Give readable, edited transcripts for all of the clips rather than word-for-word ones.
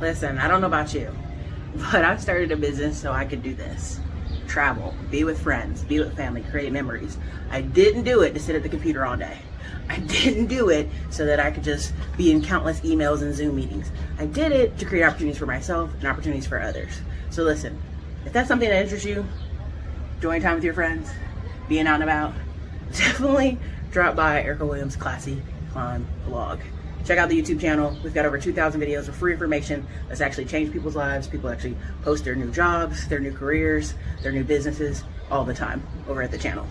Listen, I don't know about you, but I started a business so I could do this. Travel, be with friends, be with family, create memories. I didn't do it to sit at the computer all day. I didn't do it so that I could just be in countless emails and Zoom meetings. I did it to create opportunities for myself and opportunities for others. So listen, if that's something that interests you, enjoying time with your friends, being out and about, definitely drop by Erica Williams Classy Climb Blog. Check out the YouTube channel. We've got over 2,000 videos of free information that's actually changed people's lives. People actually post their new jobs, their new careers, their new businesses all the time over at the channel.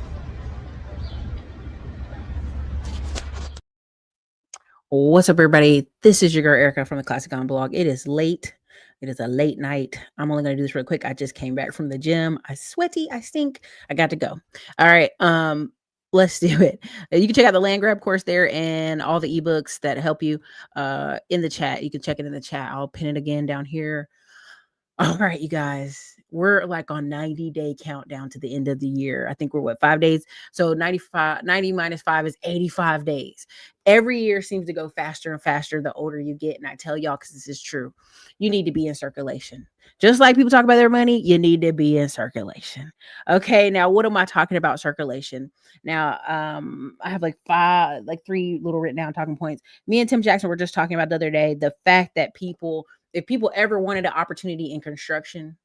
What's up, everybody? This is your girl Erica from the Classy Climb Blog. It is late. It is a late night. I'm only going to do this real quick. I just came back from the gym. I'm sweaty. I stink. I got to go. All right. Let's do it. You can check out the land grab course there and all the ebooks that help you in the chat. You can check it in the chat. I'll pin it again down here. All right, you guys, we're like on 90-day countdown to the end of the year. I think we're 5 days. So 90 minus 5 is 85 days. Every year seems to go faster and faster the older you get. And I tell y'all, because this is true, you need to be in circulation. Just like people talk about their money, you need to be in circulation. Okay, now what am I talking about circulation? Now, I have like 3 little written down talking points. Me and Tim Jackson were just talking about the other day, the fact that if people ever wanted an opportunity in construction,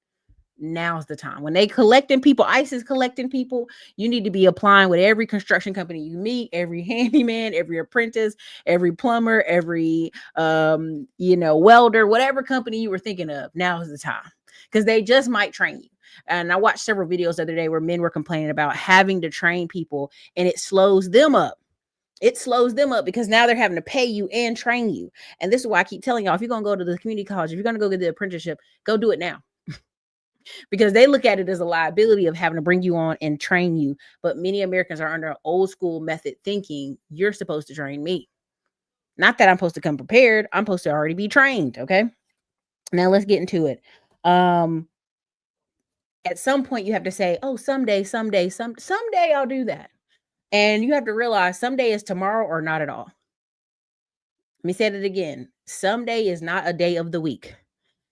now's the time. When they collecting people, ICE is collecting people, you need to be applying with every construction company you meet, every handyman, every apprentice, every plumber, every welder, whatever company you were thinking of. Now is the time, because they just might train you. And I watched several videos the other day where men were complaining about having to train people, and it slows them up. It slows them up because now they're having to pay you and train you. And this is why I keep telling y'all, if you're going to go to the community college, if you're going to go get the apprenticeship, go do it now. Because they look at it as a liability of having to bring you on and train you. But many Americans are under old school method thinking you're supposed to train me. Not that I'm supposed to come prepared. I'm supposed to already be trained. Okay. Now let's get into it. At some point you have to say, oh, someday I'll do that. And you have to realize someday is tomorrow or not at all. Let me say it again. Someday is not a day of the week.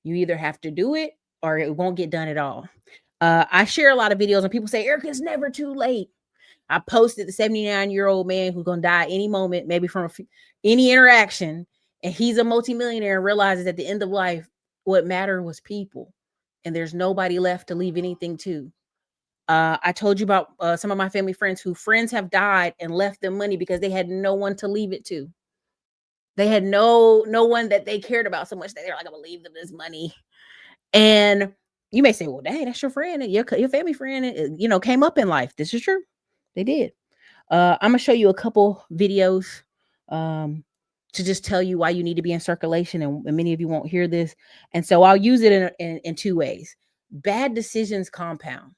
You either have to do it or it won't get done at all. I share a lot of videos and people say, Erica, it's never too late. I posted the 79-year-old man who's going to die any moment, maybe from any interaction. And he's a multimillionaire and realizes at the end of life, what mattered was people. And there's nobody left to leave anything to. I told you about some of my family friends who friends have died and left them money because they had no one to leave it to. They had no one that they cared about so much that they're like, I'm gonna leave them this money. And you may say, well, dang, that's your friend, your family friend, came up in life. This is true. They did. I'm gonna show you a couple videos to just tell you why you need to be in circulation. And many of you won't hear this. And so I'll use it in 2 ways. Bad decisions compound,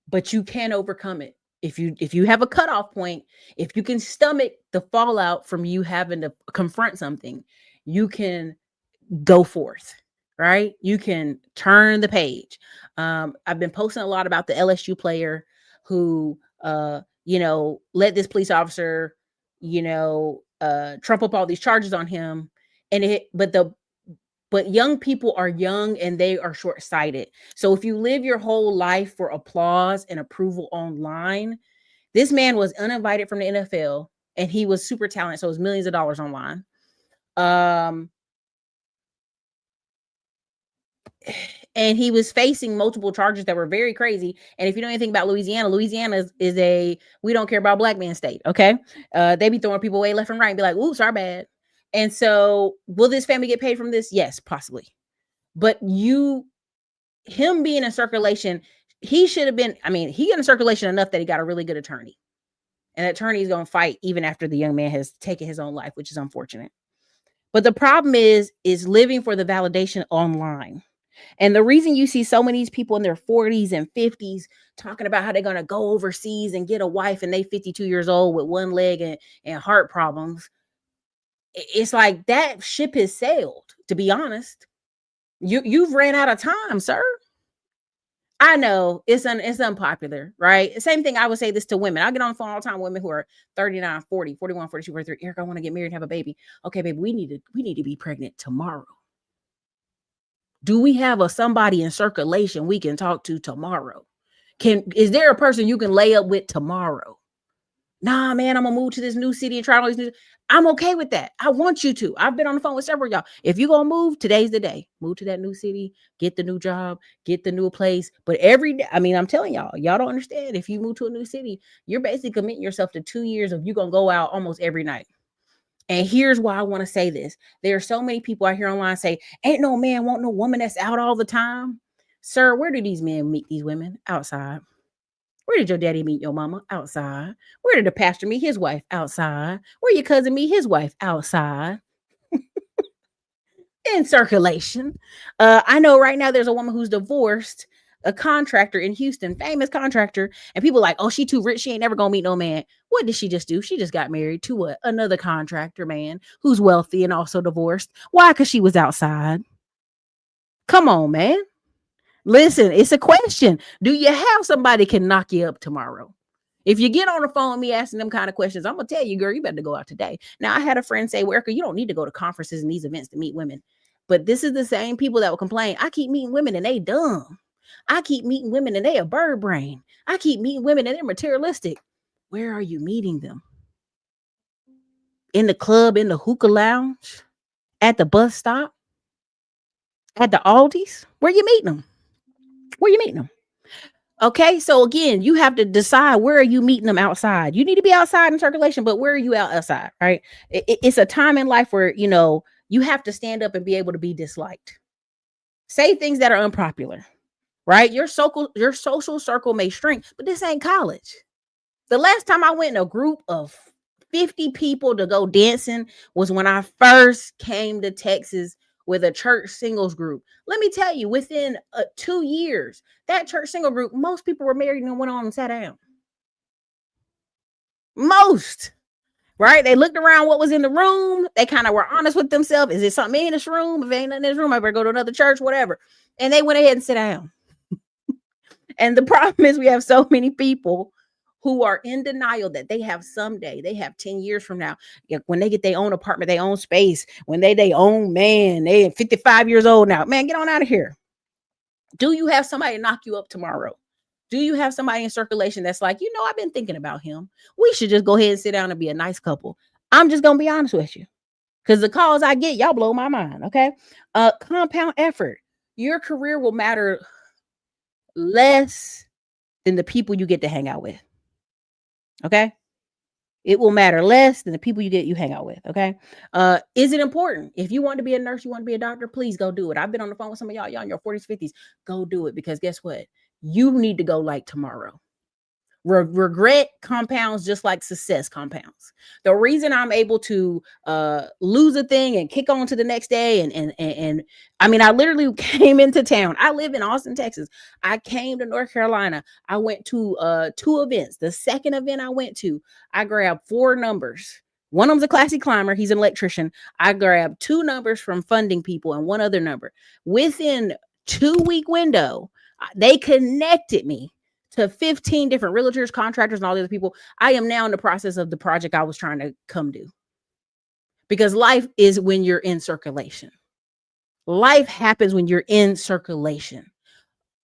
but you can overcome it. If you have a cutoff point, if you can stomach the fallout from you having to confront something, you can go forth, right? You can turn the page. I've been posting a lot about the LSU player who, let this police officer, trump up all these charges on him. But young people are young and they are short-sighted. So if you live your whole life for applause and approval online, this man was uninvited from the NFL and he was super talented. So it was millions of dollars online. And he was facing multiple charges that were very crazy. And if you know anything about Louisiana is a we don't care about black man state. Okay. They be throwing people away left and right and be like, oops, our bad. And so will this family get paid from this? Yes, possibly. But him being in circulation, he should have been, he got in circulation enough that he got a really good attorney. And the attorney is going to fight even after the young man has taken his own life, which is unfortunate. But the problem is living for the validation online. And the reason you see so many of these people in their 40s and 50s talking about how they're going to go overseas and get a wife and they 52 years old with one leg and heart problems, it's like that ship has sailed, to be honest. You've ran out of time, sir. I know it's unpopular, right? Same thing. I would say this to women. I get on the phone all the time, women who are 39, 40, 41, 42, 43. Eric, I want to get married and have a baby. Okay, baby, we need to be pregnant tomorrow. Do we have somebody in circulation we can talk to tomorrow? Is there a person you can lay up with tomorrow? Nah, man, I'm gonna move to this new city and try all these new. I'm okay with that. I want you to. I've been on the phone with several of y'all. If you're gonna move, today's the day. Move to that new city, get the new job, get the new place. But every day, I mean, I'm telling y'all don't understand. If you move to a new city, you're basically committing yourself to 2 years of you gonna go out almost every night. And here's why I want to say this. There are so many people out here online say, ain't no man want no woman that's out all the time. Sir, where do these men meet these women? Outside. Where did your daddy meet your mama? Outside. Where did the pastor meet his wife? Outside. Where your cousin meet his wife? Outside. In circulation. I know right now there's a woman who's divorced, a contractor in Houston, famous contractor, and people like, oh, she too rich. She ain't never gonna meet no man. What did she just do? She just got married to what? Another contractor man who's wealthy and also divorced. Why? Because she was outside. Come on, man. Listen, it's a question. Do you have somebody can knock you up tomorrow? If you get on the phone with me asking them kind of questions, I'm going to tell you, girl, you better go out today. Now, I had a friend say, well, Erica, you don't need to go to conferences and these events to meet women. But this is the same people that will complain. I keep meeting women and they dumb. I keep meeting women and they a bird brain. I keep meeting women and they're materialistic. Where are you meeting them? In the club, in the hookah lounge, at the bus stop, at the Aldi's? Where you meeting them? Where you meeting them? Okay, so again, you have to decide where are you meeting them outside. You need to be outside in circulation, but where are you outside, right? It's a time in life where, you have to stand up and be able to be disliked. Say things that are unpopular, right? Your social circle may shrink, but this ain't college. The last time I went in a group of 50 people to go dancing was when I first came to Texas with a church singles group. Let me tell you, within 2 years, that church single group, most people were married and went on and sat down. Most, right? They looked around what was in the room. They kind of were honest with themselves. Is it something in this room? If it ain't nothing in this room, I better go to another church, whatever. And they went ahead and sit down. And the problem is we have so many people who are in denial that they have someday, they have 10 years from now, when they get their own apartment, their own space, when they own, man, they 55 years old now, man, get on out of here. Do you have somebody knock you up tomorrow? Do you have somebody in circulation that's like, I've been thinking about him. We should just go ahead and sit down and be a nice couple. I'm just going to be honest with you because the calls I get, y'all blow my mind. Okay. Compound effort. Your career will matter less than the people you get to hang out with. Okay. It will matter less than the people you hang out with. Okay. Is it important? If you want to be a nurse, you want to be a doctor, please go do it. I've been on the phone with some of y'all in your 40s, 50s. Go do it because guess what? You need to go like tomorrow. Regret compounds just like success compounds. The reason I'm able to lose a thing and kick on to the next day and I mean, I literally came into town. I live in Austin, Texas. I came to North Carolina. I went to 2 events. The second event I went to, I grabbed 4 numbers. One of them's a classic climber. He's an electrician. I grabbed 2 numbers from funding people and 1 other number. Within 2-week window, they connected me to 15 different realtors, contractors, and all the other people. I am now in the process of the project I was trying to come do. Because life is when you're in circulation. Life happens when you're in circulation.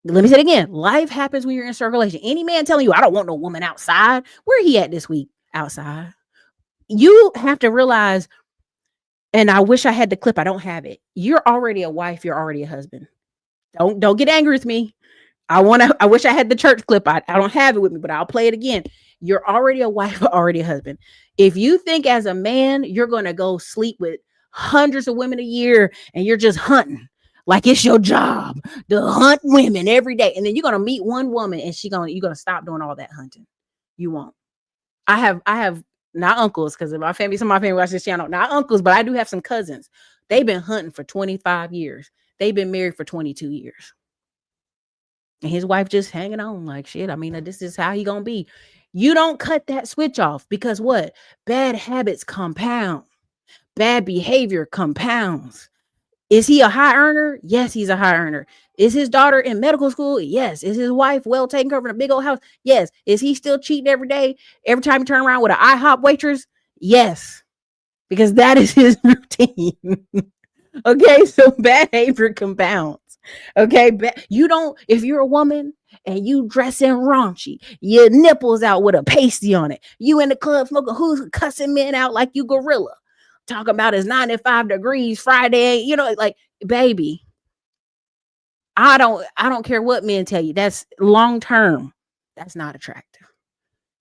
Let me say it again. Life happens when you're in circulation. Any man telling you, I don't want no woman outside. Where he at this week? Outside. You have to realize, and I wish I had the clip. I don't have it. You're already a wife. You're already a husband. Don't get angry with me. I wish I had the church clip. I don't have it with me, but I'll play it again. You're already a wife, already a husband. If you think as a man, you're going to go sleep with hundreds of women a year and you're just hunting like it's your job to hunt women every day. And then you're going to meet one woman and you're going to stop doing all that hunting. You won't. I have not uncles because some of my family watch this channel, not uncles, but I do have some cousins. They've been hunting for 25 years. They've been married for 22 years. And his wife just hanging on like shit. I mean, this is how he gonna be. You don't cut that switch off because what? Bad habits compound. Bad behavior compounds. Is he a high earner? Yes, he's a high earner. Is his daughter in medical school? Yes. Is his wife well taken care of in a big old house? Yes. Is he still cheating every day? Every time you turn around with an IHOP waitress? Yes. Because that is his routine. Okay, so bad behavior compounds. Okay, you don't. If you're a woman and you dressing raunchy, your nipples out with a pasty on it, you in the club smoking, who's cussing men out like you gorilla, talking about it's 95 degrees Friday, like baby. I don't care what men tell you. That's long term. That's not attractive.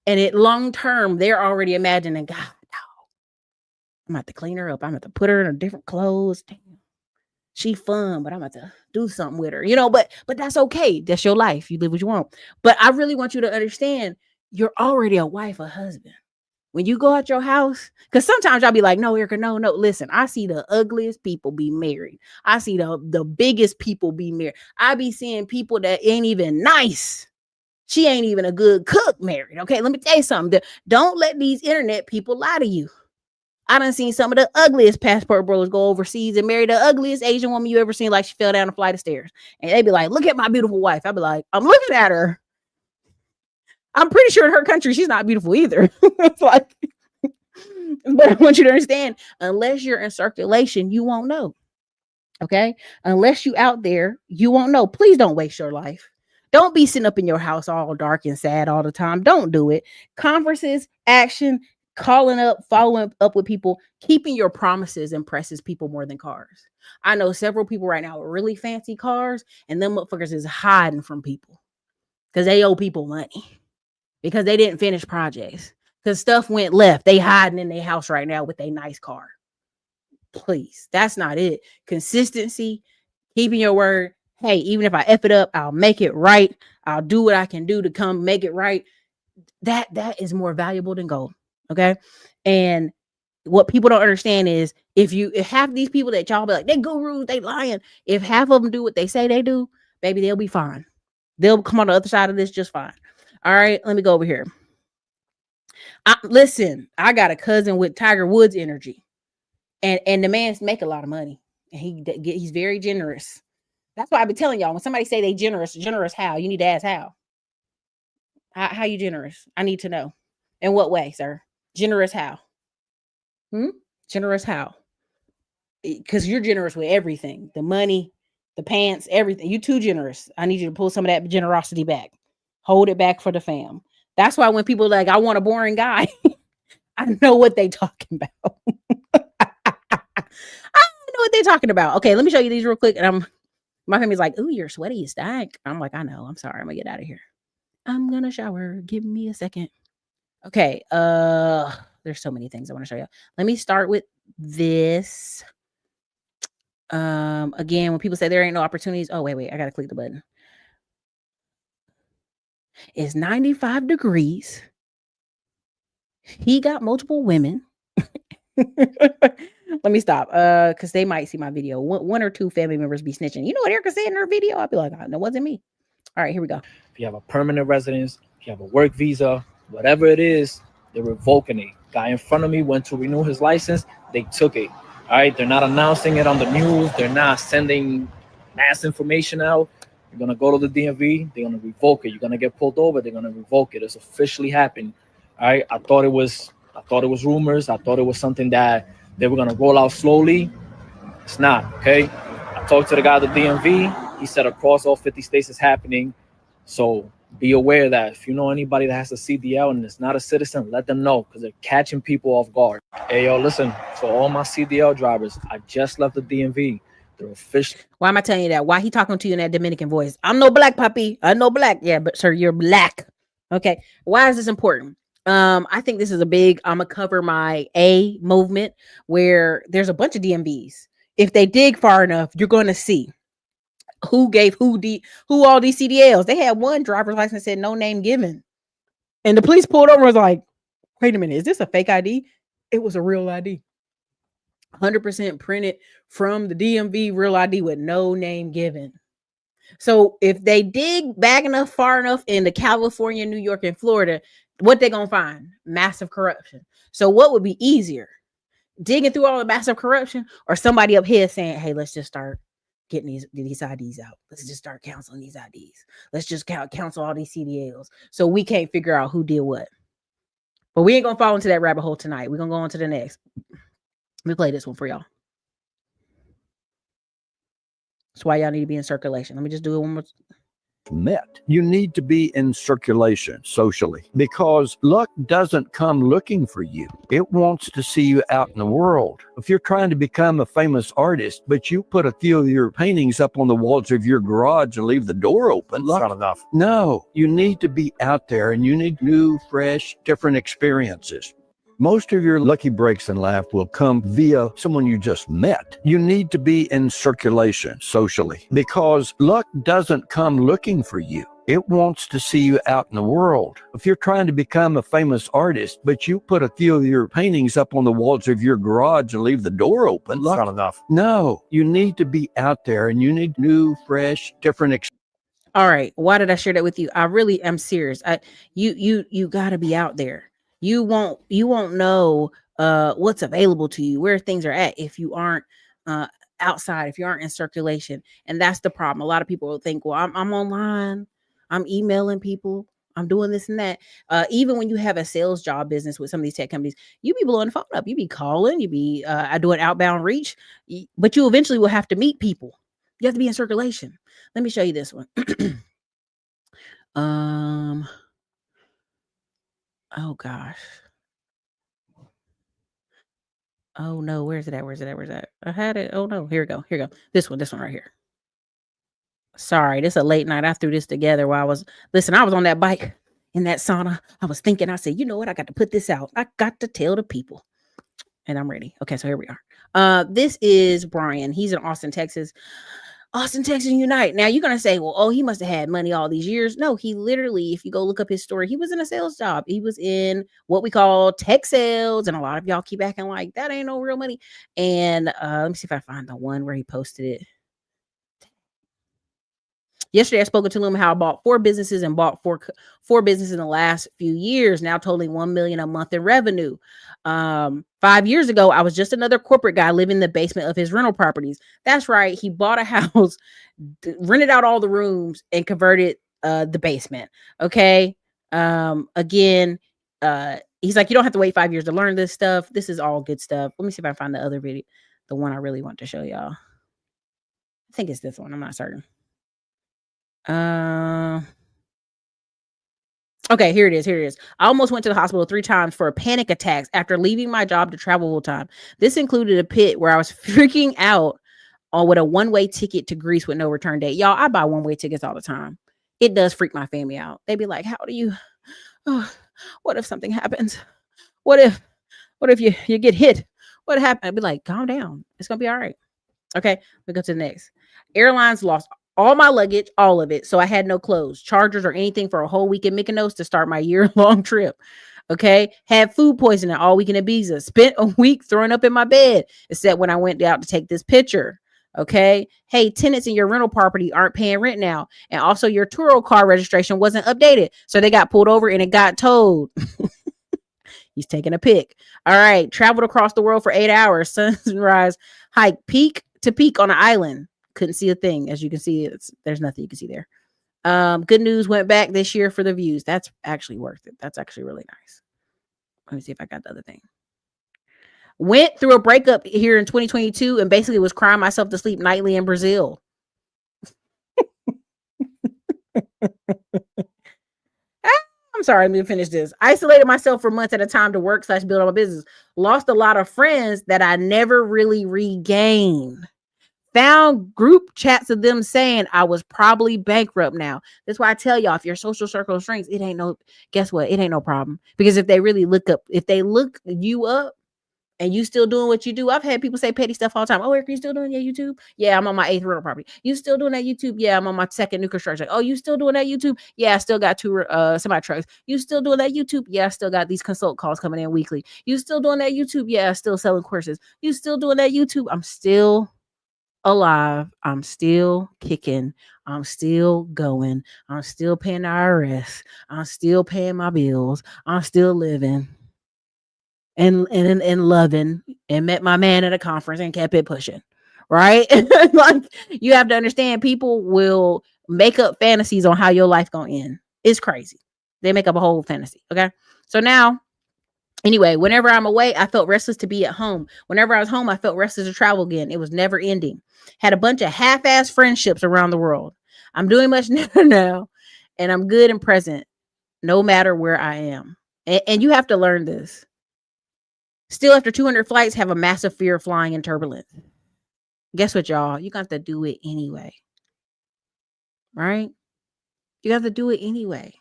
And it long term, they're already imagining, God, no, I'm about to clean her up. I'm about to put her in a different clothes. Damn, she fun, but I'm about to do something with her. But that's okay. That's your life. You live what you want. But I really want you to understand you're already a wife or husband. When you go out your house, because sometimes I'll be like, no, Erica, no, no. Listen, I see the ugliest people be married. I see the biggest people be married. I be seeing people that ain't even nice. She ain't even a good cook married. Okay, let me tell you something. Don't let these internet people lie to you. I done seen some of the ugliest passport bros go overseas and marry the ugliest Asian woman you ever seen, like she fell down a flight of stairs. And they be like, look at my beautiful wife. I be like, I'm looking at her. I'm pretty sure in her country, she's not beautiful either. It's like, but I want you to understand, unless you're in circulation, you won't know. Okay. Unless you out there, you won't know. Please don't waste your life. Don't be sitting up in your house all dark and sad all the time. Don't do it. Conferences, action, calling up, following up with people, keeping your promises impresses people more than cars. I know several people right now with really fancy cars, and them motherfuckers is hiding from people because they owe people money because they didn't finish projects because stuff went left. They hiding in their house right now with a nice car. Please, that's not it. Consistency, keeping your word. Hey, even if I F it up, I'll make it right. I'll do what I can do to come make it right. That is more valuable than gold. Okay. And what people don't understand is if half these people that y'all be like, they gurus, they lying. If half of them do what they say they do, baby, they'll be fine. They'll come on the other side of this just fine. All right, let me go over here. Listen, I got a cousin with Tiger Woods energy. And the man's make a lot of money. And he's very generous. That's why I've been telling y'all, when somebody say they generous how? You need to ask how. How you generous? I need to know. In what way, sir? Generous how? Generous how? Because you're generous with everything. The money, the pants, everything. You too generous. I need you to pull some of that generosity back. Hold it back for the fam. That's why when people like, I want a boring guy, I know what they talking about. I know what they're talking about. Okay, let me show you these real quick. And my family's like, "Ooh, you're sweaty, you stank." I'm like, "I know. I'm sorry. I'm gonna get out of here. I'm gonna shower. Give me a second." Okay. There's so many things I want to show you. Let me start with this. Again, when people say there ain't no opportunities, oh wait, I gotta click the button. It's 95 degrees. He got multiple women. Let me stop. Because they might see my video. One or two family members be snitching. You know what Erica said in her video? I'll be like, oh, no, wasn't me. All right, here we go. If you have a permanent residence, if you have a work visa, whatever it is, they're revoking it. Guy in front of me went to renew his license. They took it. All right, they're not announcing it on the news. They're not sending mass information out. You're gonna go to the DMV. They're gonna revoke it. You're gonna get pulled over. They're gonna revoke it. It's officially happened. All right. I thought it was rumors. I thought it was something that they were gonna roll out slowly. It's not. Okay. I talked to the guy at the DMV. He said across all 50 states is happening. So be aware that if you know anybody that has a CDL and is not a citizen, let them know because they're catching people off guard. Hey, yo, listen, for all my CDL drivers, I just left the DMV. They're official. Why am I telling you that? Why he talking to you in that Dominican voice? I'm no black puppy. I'm no black. Yeah, but sir, you're black. Okay. Why is this important? I think this is a big, I'm gonna cover my A movement where there's a bunch of DMVs. If they dig far enough, you're going to see who gave who all these CDLs. They had one driver's license said no name given. And the police pulled over and was like, wait a minute, is this a fake ID? It was a real ID. 100% printed from the DMV real ID with no name given. So if they dig back enough, far enough into California, New York, and Florida, what they gonna find? Massive corruption. So what would be easier? Digging through all the massive corruption or somebody up here saying, hey, let's just start getting these IDs out. Let's just start counseling these IDs. Let's just counsel all these CDLs. So we can't figure out who did what. But we ain't gonna fall into that rabbit hole tonight. We're gonna go on to the next. Let me play this one for y'all. That's why y'all need to be in circulation. Let me just do it one more. Met. You need to be in circulation socially because luck doesn't come looking for you. It wants to see you out in the world. If you're trying to become a famous artist, but you put a few of your paintings up on the walls of your garage and leave the door open, That's not enough. no, you need to be out there and you need new, fresh, different experiences. Most of your lucky breaks in life will come via someone you just met. You need to be in circulation socially because luck doesn't come looking for you. It wants to see you out in the world. If you're trying to become a famous artist, but you put a few of your paintings up on the walls of your garage and leave the door open, That's not enough. no, you need to be out there and you need new, fresh, different experiences. All right. Why did I share that with you? I really am serious. You gotta be out there. You won't know what's available to you, where things are at if you aren't outside, if you aren't in circulation. And that's the problem. A lot of people will think, well, I'm online, I'm emailing people, I'm doing this and that. Even when you have a sales job business with some of these tech companies, you be blowing the phone up, you be calling, you be doing outbound reach, but you eventually will have to meet people. You have to be in circulation. Let me show you this one. Oh gosh. Oh no, where's it at? Where's it at? Where's that? I had it. Oh no, here we go. Here we go. This one right here. Sorry, this is a late night. I threw this together while I was on that bike in that sauna. I was thinking, I said, you know what? I got to put this out. I got to tell the people. And I'm ready. Okay, so here we are. This is Brian. He's in Austin, Texas. Austin, Texas Unite. Now you're going to say, well, oh, he must have had money all these years. No, he literally, if you go look up his story, he was in a sales job. He was in what we call tech sales. And a lot of y'all keep acting like that ain't no real money. And let me see if I find the one where he posted it. Yesterday, I spoke to him how I bought 4 businesses and bought four businesses in the last few years, now totaling $1 million a month in revenue. 5 years ago, I was just another corporate guy living in the basement of his rental properties. That's right. He bought a house, rented out all the rooms, and converted the basement. Okay. Again, he's like, you don't have to wait 5 years to learn this stuff. This is all good stuff. Let me see if I find the other video, the one I really want to show y'all. I think it's this one. I'm not certain. Okay, here it is. I almost went to the hospital 3 times for panic attacks after leaving my job to travel full time. This included a pit where I was freaking out with a one-way ticket to Greece with no return date. Y'all, I buy one-way tickets all the time. It does freak my family out. They be like, how do you, what if something happens? What if you get hit? What happened? I'd be like, calm down. It's going to be all right. Okay, we go to the next. Airlines lost all my luggage, all of it. So I had no clothes, chargers, or anything for a whole week in Mykonos to start my year-long trip. Okay. Had food poisoning all week in Ibiza. Spent a week throwing up in my bed, except when I went out to take this picture. Okay. Hey, tenants in your rental property aren't paying rent now. And also your Turo car registration wasn't updated. So they got pulled over and it got towed. He's taking a pic. All right. Traveled across the world for 8 hours. Sunrise hike peak to peak on an island. Couldn't see a thing. As you can see, there's nothing you can see there. Good news, went back this year for the views. That's actually worth it. That's actually really nice. Let me see if I got the other thing. Went through a breakup here in 2022 and basically was crying myself to sleep nightly in Brazil. I'm sorry, let me finish this. Isolated myself for months at a time to work / build on my business. Lost a lot of friends that I never really regained. Found group chats of them saying I was probably bankrupt now. That's why I tell y'all, if your social circle shrinks, guess what? It ain't no problem. Because if they really look you up and you still doing what you do, I've had people say petty stuff all the time. Oh, Eric, you still doing your YouTube? Yeah, I'm on my 8th rental property. You still doing that YouTube? Yeah, I'm on my 2nd new construction. Oh, you still doing that YouTube? Yeah, I still got 2 semi trucks. You still doing that YouTube? Yeah, I still got these consult calls coming in weekly. You still doing that YouTube? Yeah, I still selling courses. You still doing that YouTube? I'm still alive. I'm still kicking. I'm still going. I'm still paying the IRS. I'm still paying my bills. I'm still living and loving, and met my man at a conference and kept it pushing. Right? Like, you have to understand, people will make up fantasies on how your life gonna end. It's crazy. They make up a whole fantasy. Okay. So now Anyway, whenever I'm away, I felt restless to be at home. Whenever I was home, I felt restless to travel again. It was never ending. Had a bunch of half-ass friendships around the world. I'm doing much now, and I'm good and present no matter where I am. And you have to learn this. Still, after 200 flights, have a massive fear of flying in turbulence. Guess what, y'all? You got to do it anyway. Right? You have to do it anyway.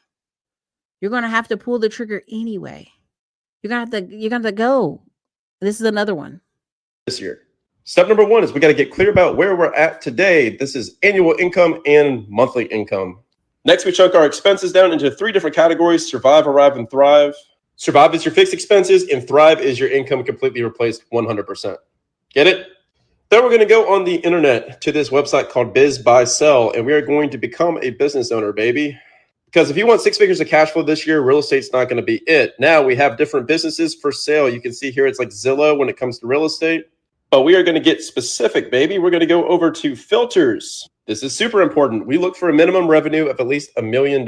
You're going to have to pull the trigger anyway. You're going to have to go. This is another one. This year. Step number 1 is we got to get clear about where we're at today. This is annual income and monthly income. Next, we chunk our expenses down into 3 different categories: survive, arrive, and thrive. Survive is your fixed expenses, and thrive is your income completely replaced 100%. Get it? Then we're going to go on the internet to this website called Biz Buy Sell, and we are going to become a business owner, baby. Because if you want 6 figures of cash flow this year, real estate's not going to be it. Now we have different businesses for sale. You can see here it's like Zillow when it comes to real estate. But we are going to get specific, baby. We're going to go over to filters. This is super important. We look for a minimum revenue of at least $1 million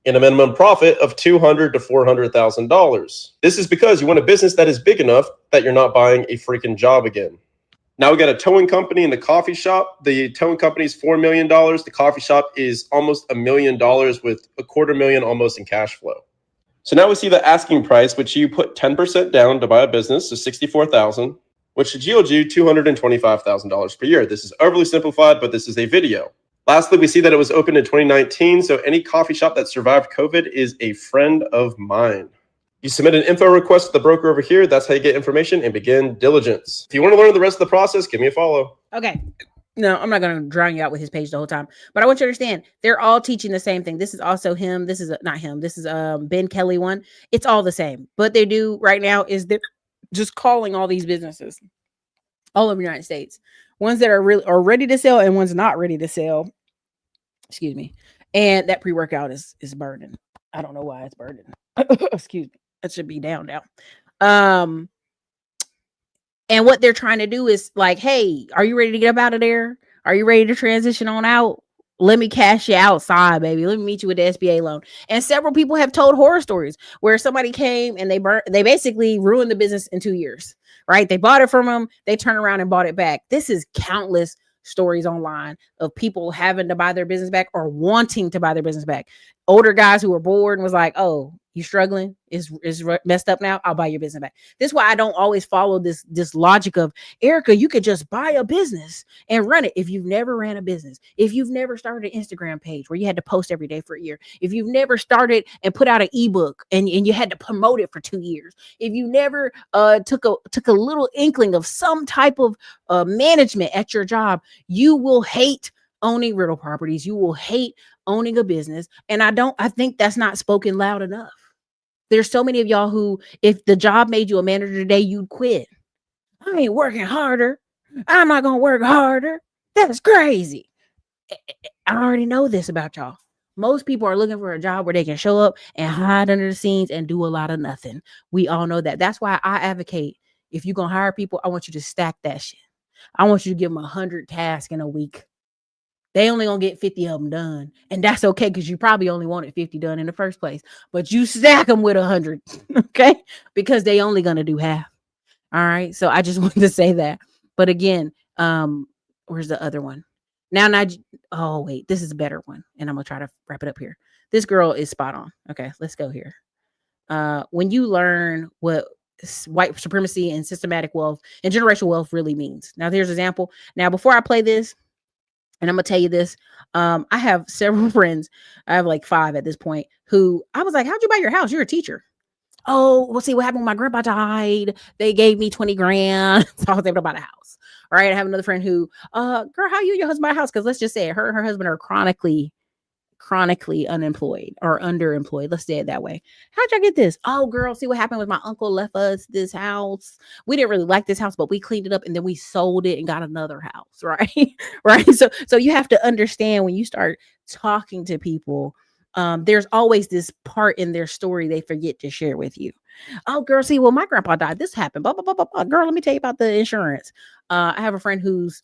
and a minimum profit of $200,000 to $400,000. This is because you want a business that is big enough that you're not buying a freaking job again. Now we got a towing company and the coffee shop. The towing company is $4 million. The coffee shop is almost $1 million with $250,000 almost in cash flow. So now we see the asking price, which you put 10% down to buy a business, so $64,000. Which should yield you $225,000 per year. This is overly simplified, but this is a video. Lastly, we see that it was opened in 2019, so any coffee shop that survived COVID is a friend of mine. You submit an info request to the broker over here. That's how you get information and begin diligence. If you want to learn the rest of the process, give me a follow. Okay. No, I'm not going to drown you out with his page the whole time, but I want you to understand they're all teaching the same thing. This is also him. This is not him. This is Ben Kelly one. It's all the same. What they do right now is they're just calling all these businesses all over the United States, ones that are ready to sell and ones not ready to sell. Excuse me. And that pre-workout is burning. I don't know why it's burning. Excuse me. It should be down now. And what they're trying to do is like, hey, are you ready to get up out of there? Are you ready to transition on out? Let me cash you outside, baby. Let me meet you with the SBA loan. And several people have told horror stories where somebody came and they basically ruined the business in 2 years, right? They bought it from them. They turned around and bought it back. This is countless stories online of people having to buy their business back or wanting to buy their business back. Older guys who were bored and was like, oh, you struggling? Is messed up now? I'll buy your business back. This is why I don't always follow this logic of, Erica, you could just buy a business and run it. If you've never ran a business, if you've never started an Instagram page where you had to post every day for a year, if you've never started and put out an ebook and you had to promote it for 2 years, if you never took a little inkling of some type of management at your job, you will hate owning rental properties. You will hate owning a business. And I think that's not spoken loud enough. There's so many of y'all who, if the job made you a manager today, you'd quit. I ain't working harder. I'm not going to work harder. That's crazy. I already know this about y'all. Most people are looking for a job where they can show up and hide under the scenes and do a lot of nothing. We all know that. That's why I advocate, if you're going to hire people, I want you to stack that shit. I want you to give them 100 tasks in a week. They only gonna get 50 of them done. And that's okay, because you probably only wanted 50 done in the first place. But you stack them with 100, okay? Because they only gonna do half. All right. So I just wanted to say that. But again, where's the other one? Now, oh, wait, this is a better one. And I'm gonna try to wrap it up here. This girl is spot on. Okay, let's go here. When you learn what white supremacy and systematic wealth and generational wealth really means. Now, here's an example. Now, before I play this, and I'm going to tell you this. I have several friends. I have like 5 at this point who I was like, how'd you buy your house? You're a teacher. Oh, well, see what happened when my grandpa died. They gave me 20 grand. So I was able to buy a house. All right. I have another friend who, girl, how you and your husband buy a house? Because let's just say her and her husband are chronically unemployed or underemployed. Let's say it that way. How'd y'all get this? Oh, girl, see what happened with my uncle left us this house. We didn't really like this house, but we cleaned it up and then we sold it and got another house, right? Right. So you have to understand when you start talking to people, there's always this part in their story they forget to share with you. Oh, girl, see, well, my grandpa died. This happened. Blah, blah, blah, blah, blah. Girl, let me tell you about the insurance. I have a friend whose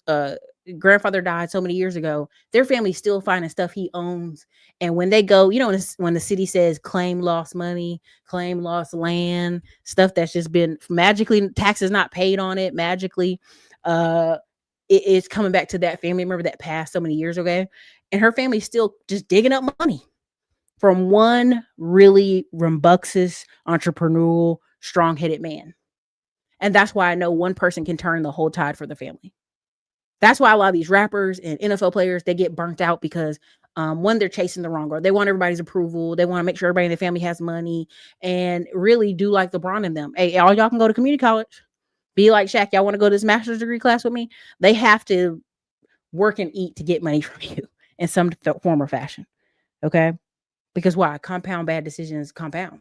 grandfather died so many years ago. Their family's still finding stuff he owns. And when they go, you know, when the city says claim lost money, claim lost land, stuff that's just been magically, taxes not paid on it, magically, it's coming back to that family member that passed so many years ago. And her family's still just digging up money from one really rambunctious, entrepreneurial, strong-headed man. And that's why I know one person can turn the whole tide for the family. That's why a lot of these rappers and NFL players, they get burnt out because one, they're chasing the wrong girl. They want everybody's approval. They want to make sure everybody in the family has money and really do like LeBron and them. Hey, all y'all can go to community college. Be like Shaq. Y'all want to go to this master's degree class with me? They have to work and eat to get money from you in some form or fashion. Okay? Because why? Compound bad decisions compound.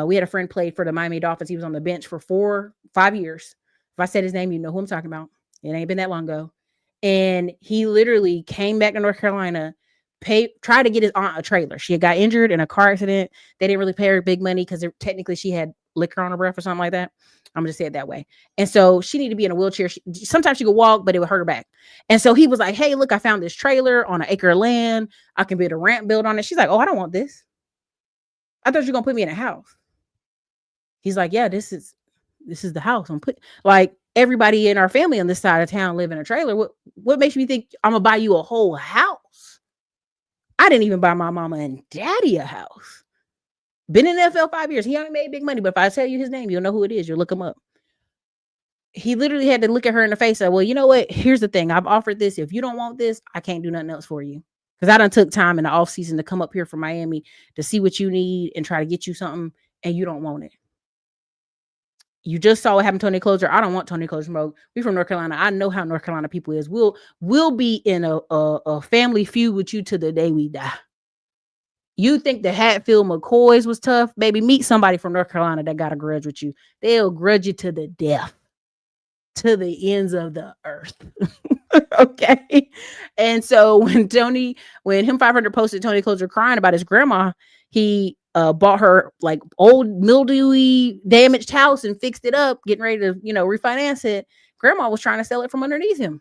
We had a friend played for the Miami Dolphins. He was on the bench for 5 years. If I said his name, you know who I'm talking about. It ain't been that long ago. And he literally came back to North Carolina, tried to get his aunt a trailer. She had got injured in a car accident. They didn't really pay her big money because technically she had liquor on her breath or something like that. I'm going to say it that way. And so she needed to be in a wheelchair. Sometimes she could walk, but it would hurt her back. And so he was like, hey, look, I found this trailer on an acre of land. I can build a ramp built on it. She's like, oh, I don't want this. I thought you were going to put me in a house. He's like, yeah, this is the house. I'm like everybody in our family on this side of town live in a trailer. What makes me think I'm going to buy you a whole house? I didn't even buy my mama and daddy a house. Been in the NFL 5 years. He only made big money, but if I tell you his name, you'll know who it is. You'll look him up. He literally had to look at her in the face and say, well, you know what? Here's the thing. I've offered this. If you don't want this, I can't do nothing else for you. Because I done took time in the off season to come up here from Miami to see what you need and try to get you something, and you don't want it. You just saw what happened to Tony Closer. I don't want Tony Closer mode. We from North Carolina. I know how North Carolina people is. We'll be in a family feud with you to the day we die. You think the Hatfield McCoys was tough? Baby, meet somebody from North Carolina that got a grudge with you. They'll grudge you to the death, to the ends of the earth. Okay. And so when him 500 posted Tony Closer crying about his grandma, he bought her like old mildewy damaged house and fixed it up, getting ready to, refinance it. Grandma was trying to sell it from underneath him.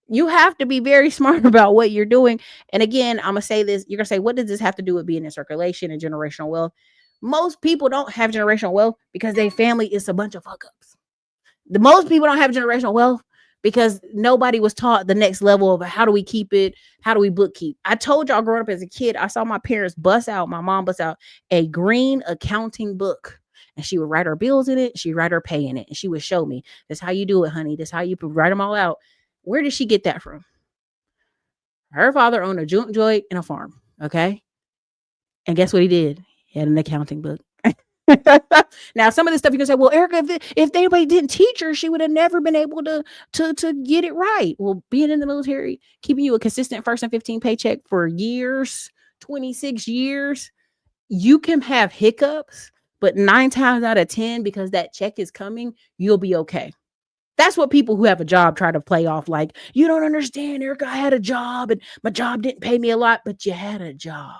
You have to be very smart about what you're doing. And again, I'm going to say this. You're going to say, what does this have to do with being in circulation and generational wealth? Most people don't have generational wealth because their family is a bunch of fuck ups. Most people don't have generational wealth because nobody was taught the next level of how do we keep it? How do we bookkeep? I told y'all growing up as a kid, I saw my parents my mom bust out a green accounting book. And she would write her bills in it. She'd write her pay in it. And she would show me, this how you do it, honey. This how you write them all out. Where did she get that from? Her father owned a junk joint and a farm. Okay. And guess what he did? He had an accounting book. Now, some of this stuff you can say, well, Erica, if anybody didn't teach her, she would have never been able to get it right. Well, being in the military, keeping you a consistent first and 15 paycheck for years, 26 years, you can have hiccups, but 9 times out of 10, because that check is coming, you'll be okay. That's what people who have a job try to play off like, you don't understand, Erica, I had a job and my job didn't pay me a lot, but you had a job.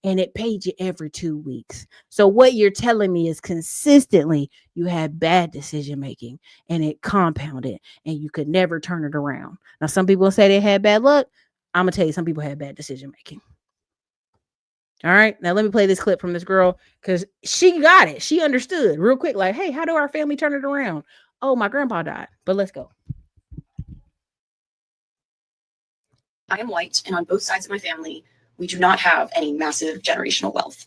And it paid you every 2 weeks. So what you're telling me is consistently you had bad decision making and it compounded and you could never turn it around. Now, some people say they had bad luck. I'm going to tell you, some people had bad decision making. All right. Now, let me play this clip from this girl because she got it. She understood real quick. Like, hey, how do our family turn it around? Oh, my grandpa died. But let's go. I am white, and on both sides of my family, we do not have any massive generational wealth.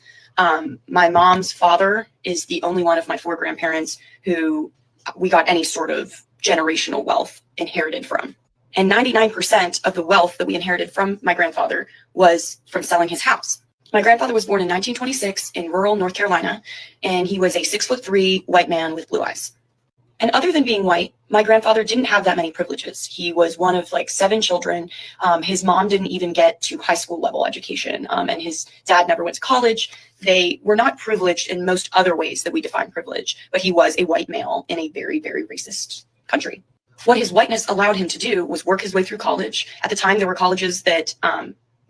My mom's father is the only one of my 4 grandparents who we got any sort of generational wealth inherited from. And 99% of the wealth that we inherited from my grandfather was from selling his house. My grandfather was born in 1926 in rural North Carolina, and he was a 6'3" white man with blue eyes. And other than being white, my grandfather didn't have that many privileges. He was one of like 7 children. His mom didn't even get to high school level education, and his dad never went to college. They were not privileged in most other ways that we define privilege, but he was a white male in a very, very racist country. What his whiteness allowed him to do was work his way through college. At the time, there were colleges that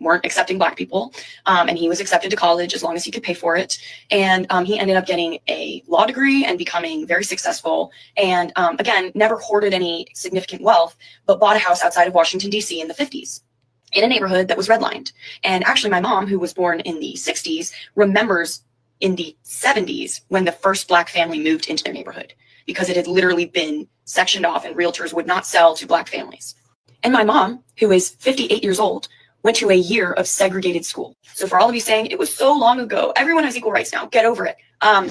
weren't accepting Black people. And he was accepted to college as long as he could pay for it. And he ended up getting a law degree and becoming very successful. And again, never hoarded any significant wealth, but bought a house outside of Washington, D.C. in the 50s in a neighborhood that was redlined. And actually, my mom, who was born in the 60s, remembers in the 70s when the first Black family moved into their neighborhood, because it had literally been sectioned off and realtors would not sell to Black families. And my mom, who is 58 years old, went to a year of segregated school. So for all of you saying it was so long ago, everyone has equal rights now, get over it.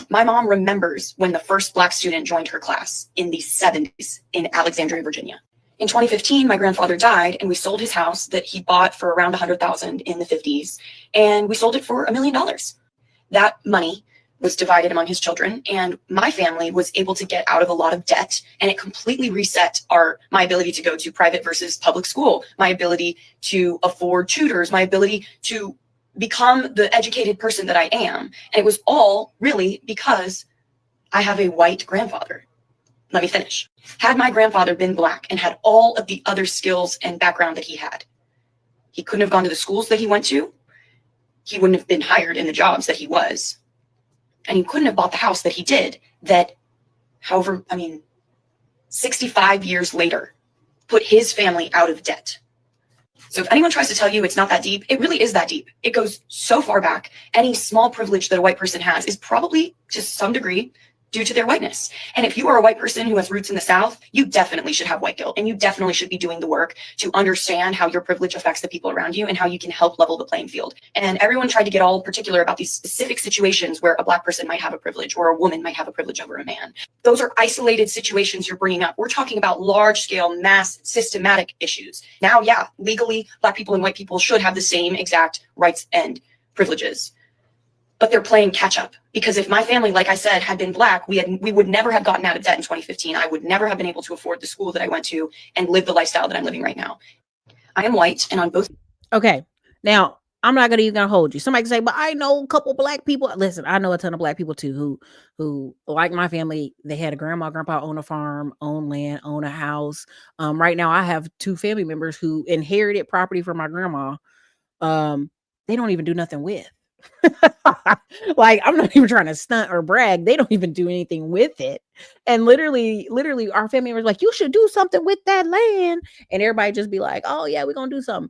My mom remembers when the first Black student joined her class in the 70s in Alexandria, Virginia. In 2015, my grandfather died, and we sold his house that he bought for around $100,000 in the 50s, and we sold it for $1 million. That money was divided among his children, and my family was able to get out of a lot of debt, and it completely reset my ability to go to private versus public school, my ability to afford tutors, my ability to become the educated person that I am. And it was all really because I have a white grandfather. Let me finish. Had my grandfather been Black and had all of the other skills and background that he had, he couldn't have gone to the schools that he went to. He wouldn't have been hired in the jobs that he was. And he couldn't have bought the house that he did that, 65 years later, put his family out of debt. So if anyone tries to tell you it's not that deep, it really is that deep. It goes so far back. Any small privilege that a white person has is probably, to some degree, due to their whiteness. And if you are a white person who has roots in the South, you definitely should have white guilt, and you definitely should be doing the work to understand how your privilege affects the people around you and how you can help level the playing field. And everyone tried to get all particular about these specific situations where a Black person might have a privilege or a woman might have a privilege over a man. Those are isolated situations you're bringing up. We're talking about large scale, mass, systematic issues. Now, yeah, legally, Black people and white people should have the same exact rights and privileges. But they're playing catch up, because if my family, like I said, had been Black, we would never have gotten out of debt in 2015. I would never have been able to afford the school that I went to and live the lifestyle that I'm living right now. I am white, and on both. Okay. Now, I'm not gonna hold you. Somebody can say, but I know a couple Black people. Listen, I know a ton of Black people too who like my family, they had a grandma, grandpa own a farm, own land, own a house. Right now I have two family members who inherited property from my grandma. They don't even do nothing with. Like, I'm not even trying to stunt or brag. They don't even do anything with it. And literally our family was like, you should do something with that land. And everybody just be like, oh yeah, we're gonna do something.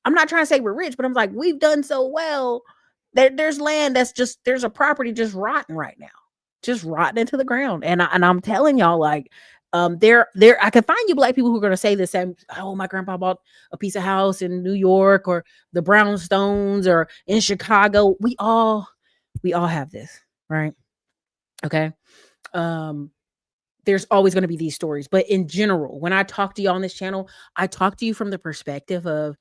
I'm not trying to say we're rich, but I'm like, we've done so well. There's land there's a property just rotten right now, just rotten into the ground. And I'm telling y'all, like, there I can find you Black people who are going to say the same. Oh, my grandpa bought a piece of house in New York or the brownstones or in Chicago. We all have this, right? Okay. There's always going to be these stories, but in general, when I talk to you on this channel, I talk to you from the perspective of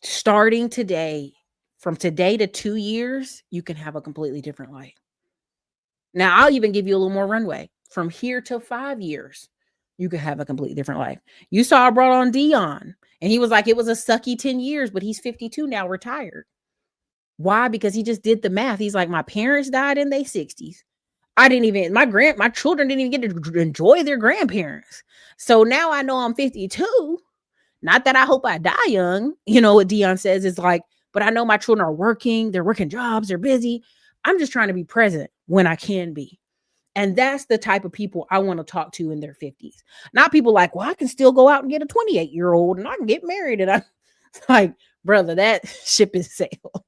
starting today, from today to 2 years, you can have a completely different life. Now, I'll even give you a little more runway. From here to 5 years, you could have a completely different life. You saw I brought on Dion, and he was like, it was a sucky 10 years, but he's 52 now, retired. Why? Because he just did the math. He's like, my parents died in their 60s. My children didn't even get to enjoy their grandparents. So now I know I'm 52. Not that I hope I die young. You know what Dion says is like, but I know my children are working. They're working jobs. They're busy. I'm just trying to be present when I can be. And that's the type of people I want to talk to in their 50s. Not people like, well, I can still go out and get a 28-year-old and I can get married. And I'm like, brother, that ship is sailed.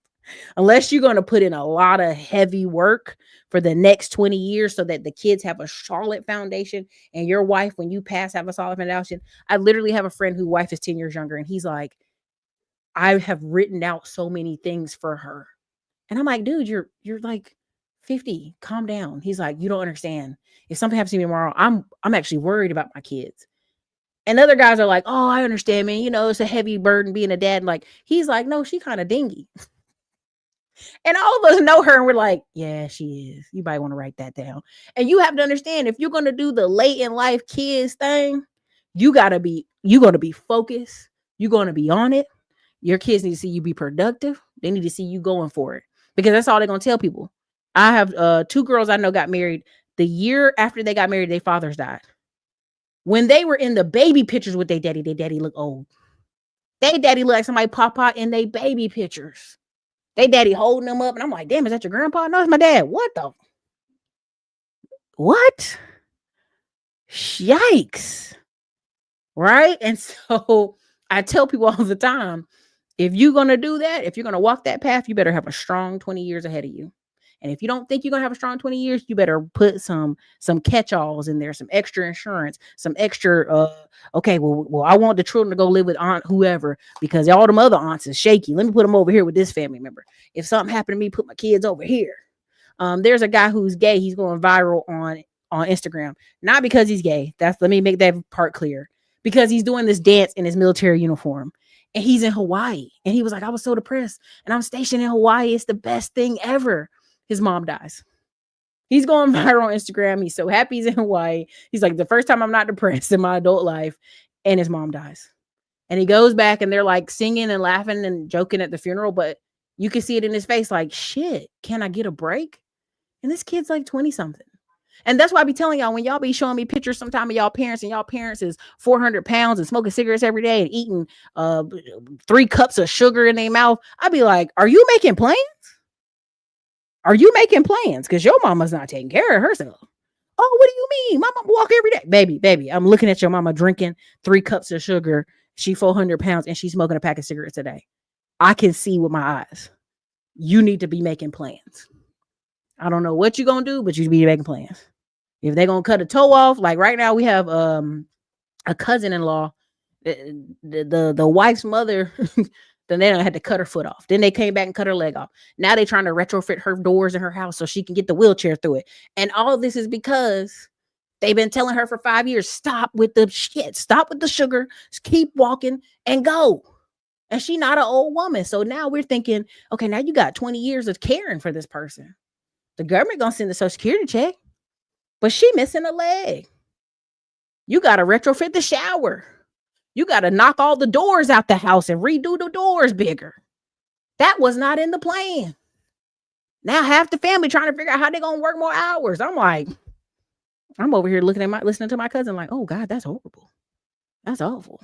Unless you're going to put in a lot of heavy work for the next 20 years so that the kids have a solid foundation and your wife, when you pass, have a solid foundation. I literally have a friend whose wife is 10 years younger, and he's like, I have written out so many things for her. And I'm like, dude, you're like 50, calm down. He's like, you don't understand. If something happens to me tomorrow, I'm actually worried about my kids. And other guys are like, oh, I understand, man. You know, it's a heavy burden being a dad. Like, he's like, no, she kind of dingy. And all of us know her, and we're like, yeah, she is. You might want to write that down. And you have to understand, if you're going to do the late in life kids thing, you're going to be focused. You're going to be on it. Your kids need to see you be productive. They need to see you going for it, because that's all they're going to tell people. I have 2 girls I know got married. The year after they got married, their fathers died. When they were in the baby pictures with their daddy look old. They daddy look like somebody pop out in their baby pictures. They daddy holding them up, and I'm like, damn, is that your grandpa? No, it's my dad. What? Yikes. Right? And so I tell people all the time, if you're going to do that, if you're going to walk that path, you better have a strong 20 years ahead of you. And if you don't think you're going to have a strong 20 years, you better put some catch-alls in there, some extra insurance, some extra, okay, well, I want the children to go live with aunt whoever, because all them other aunts is shaky. Let me put them over here with this family member. If something happened to me, put my kids over here. There's a guy who's gay. He's going viral on Instagram, not because he's gay. Let me make that part clear. Because he's doing this dance in his military uniform, and he's in Hawaii. And he was like, I was so depressed, and I'm stationed in Hawaii. It's the best thing ever. His mom dies. He's going viral on Instagram. He's so happy he's in Hawaii. He's like, the first time I'm not depressed in my adult life, and his mom dies. And he goes back, and they're like singing and laughing and joking at the funeral, but you can see it in his face like, shit, can I get a break? And this kid's like 20 something. And that's why I be telling y'all, when y'all be showing me pictures sometime of y'all parents, and y'all parents is 400 pounds and smoking cigarettes every day and eating 3 cups of sugar in their mouth, I be like, are you making plans? Are you making plans? Because your mama's not taking care of herself. Oh, what do you mean? My mama walk every day. Baby, I'm looking at your mama drinking 3 cups of sugar. She 400 pounds and she's smoking a pack of cigarettes a day. I can see with my eyes. You need to be making plans. I don't know what you're going to do, but you should be making plans. If they're going to cut a toe off, like right now we have a cousin-in-law, the wife's mother, then they had to cut her foot off. Then they came back and cut her leg off. Now they're trying to retrofit her doors in her house so she can get the wheelchair through it. And all of this is because they've been telling her for 5 years, stop with the shit, stop with the sugar, just keep walking and go. And she's not an old woman. So now we're thinking, okay, now you got 20 years of caring for this person. The government gonna send the Social Security check, but she missing a leg. You got to retrofit the shower. You got to knock all the doors out the house and redo the doors bigger. That was not in the plan. Now half the family trying to figure out how they're going to work more hours. I'm like, I'm over here listening to my cousin like, oh God, that's horrible. That's awful.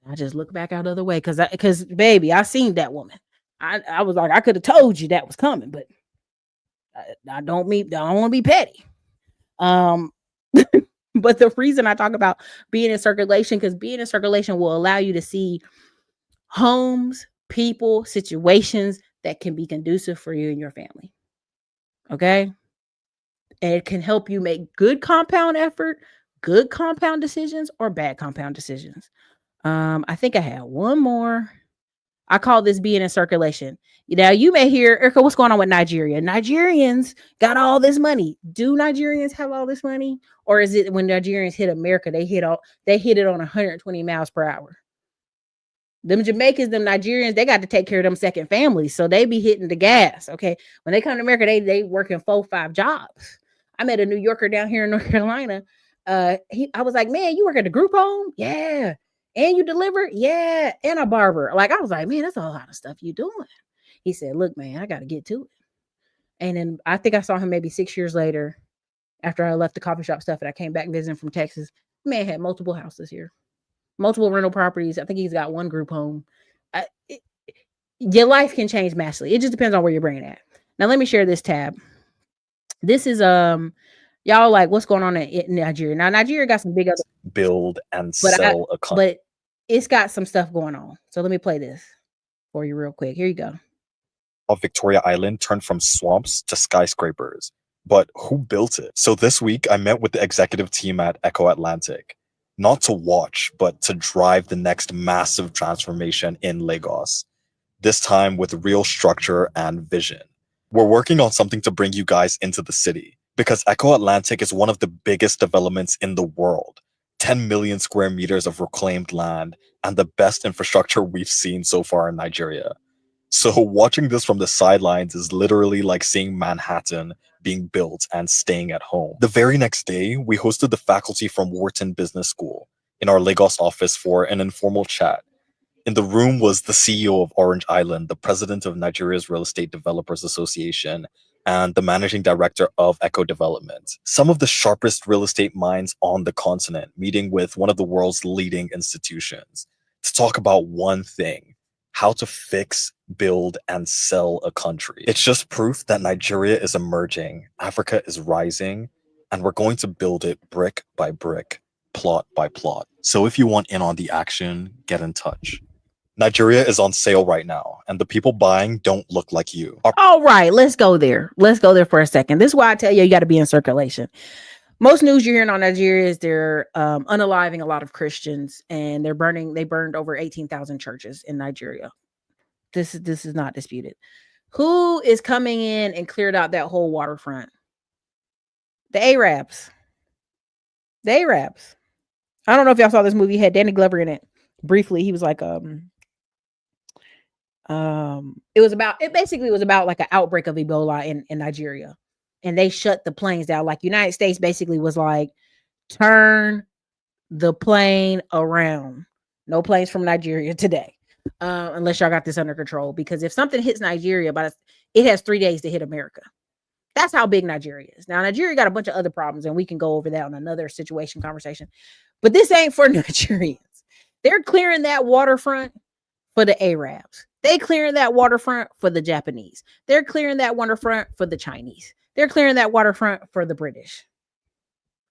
I just look back out the other way because baby, I seen that woman. I was like, I could have told you that was coming, but I don't want to be petty. But the reason I talk about being in circulation, because being in circulation will allow you to see homes, people, situations that can be conducive for you and your family. Okay. And it can help you make good compound effort, good compound decisions, or bad compound decisions. I think I had one more. I call this being in circulation. Now you may hear, Erica, what's going on with Nigeria? Nigerians got all this money. Do Nigerians have all this money? Or is it when Nigerians hit America, they hit it on 120 miles per hour? Them Jamaicans, them Nigerians, they got to take care of them second families. So they be hitting the gas. Okay. When they come to America, they working 4-5 jobs. I met a New Yorker down here in North Carolina. I was like, man, you work at a group home? Yeah. And you deliver? Yeah. And a barber. Like, I was like, man, that's a lot of stuff you doing. He said, look, man, I got to get to it. And then I think I saw him maybe 6 years later after I left the coffee shop stuff and I came back visiting from Texas. Man had multiple houses here, multiple rental properties. I think he's got one group home. Your life can change massively. It just depends on where you're bringing it at. Now, let me share this tab. This is, y'all like, what's going on in Nigeria? Now, Nigeria got some big other build and sell a car. But it's got some stuff going on. So let me play this for you real quick. Here you go. Of Victoria Island turned from swamps to skyscrapers. But who built it? So this week, I met with the executive team at Echo Atlantic, not to watch, but to drive the next massive transformation in Lagos, this time with real structure and vision. We're working on something to bring you guys into the city, because Echo Atlantic is one of the biggest developments in the world. 10 million square meters of reclaimed land and the best infrastructure we've seen so far in Nigeria. So watching this from the sidelines is literally like seeing Manhattan being built and staying at home. The very next day, we hosted the faculty from Wharton Business School in our Lagos office for an informal chat. In the room was the CEO of Orange Island, the president of Nigeria's Real Estate Developers Association, and the managing director of Echo Development. Some of the sharpest real estate minds on the continent meeting with one of the world's leading institutions to talk about one thing: how to fix, build, and sell a country. It's just proof that Nigeria is emerging, Africa is rising, and we're going to build it brick by brick, plot by plot. So if you want in on the action, get in touch. Nigeria is on sale right now, and the people buying don't look like you. All right, let's go there. Let's go there for a second. This is why I tell you got to be in circulation. Most news you're hearing on Nigeria is they're unaliving a lot of Christians, and they burned over 18,000 churches in Nigeria. This is not disputed. Who is coming in and cleared out that whole waterfront? The Arabs. The Arabs. I don't know if y'all saw this movie. It had Danny Glover in it. Briefly, he was like it basically was about like an outbreak of Ebola in Nigeria, and they shut the planes down. Like United States basically was like, turn the plane around. No planes from Nigeria today, unless y'all got this under control. Because if something hits Nigeria, it has 3 days to hit America. That's how big Nigeria is. Now, Nigeria got a bunch of other problems, and we can go over that on another conversation. But this ain't for Nigerians. They're clearing that waterfront for the Arabs. They clearing that waterfront for the Japanese. They're clearing that waterfront for the Chinese. They're clearing that waterfront for the British.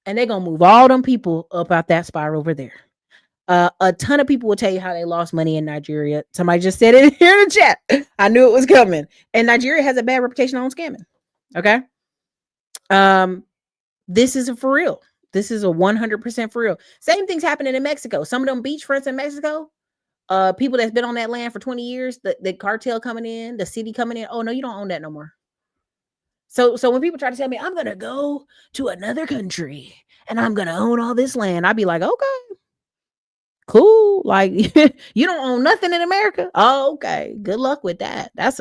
And they're going to move all them people up out that spire over there. A ton of people will tell you how they lost money in Nigeria. Somebody just said it here in the chat. I knew it was coming. And Nigeria has a bad reputation on scamming. Okay. This is for real. This is a 100% for real. Same things happening in Mexico. Some of them beachfronts in Mexico, people that's been on that land for 20 years, the cartel coming in, the city coming in. Oh no, you don't own that no more. So when people try to tell me I'm gonna go to another country and I'm gonna own all this land, I'd be like, okay, cool. Like you don't own nothing in America. Oh, okay. Good luck with that. That's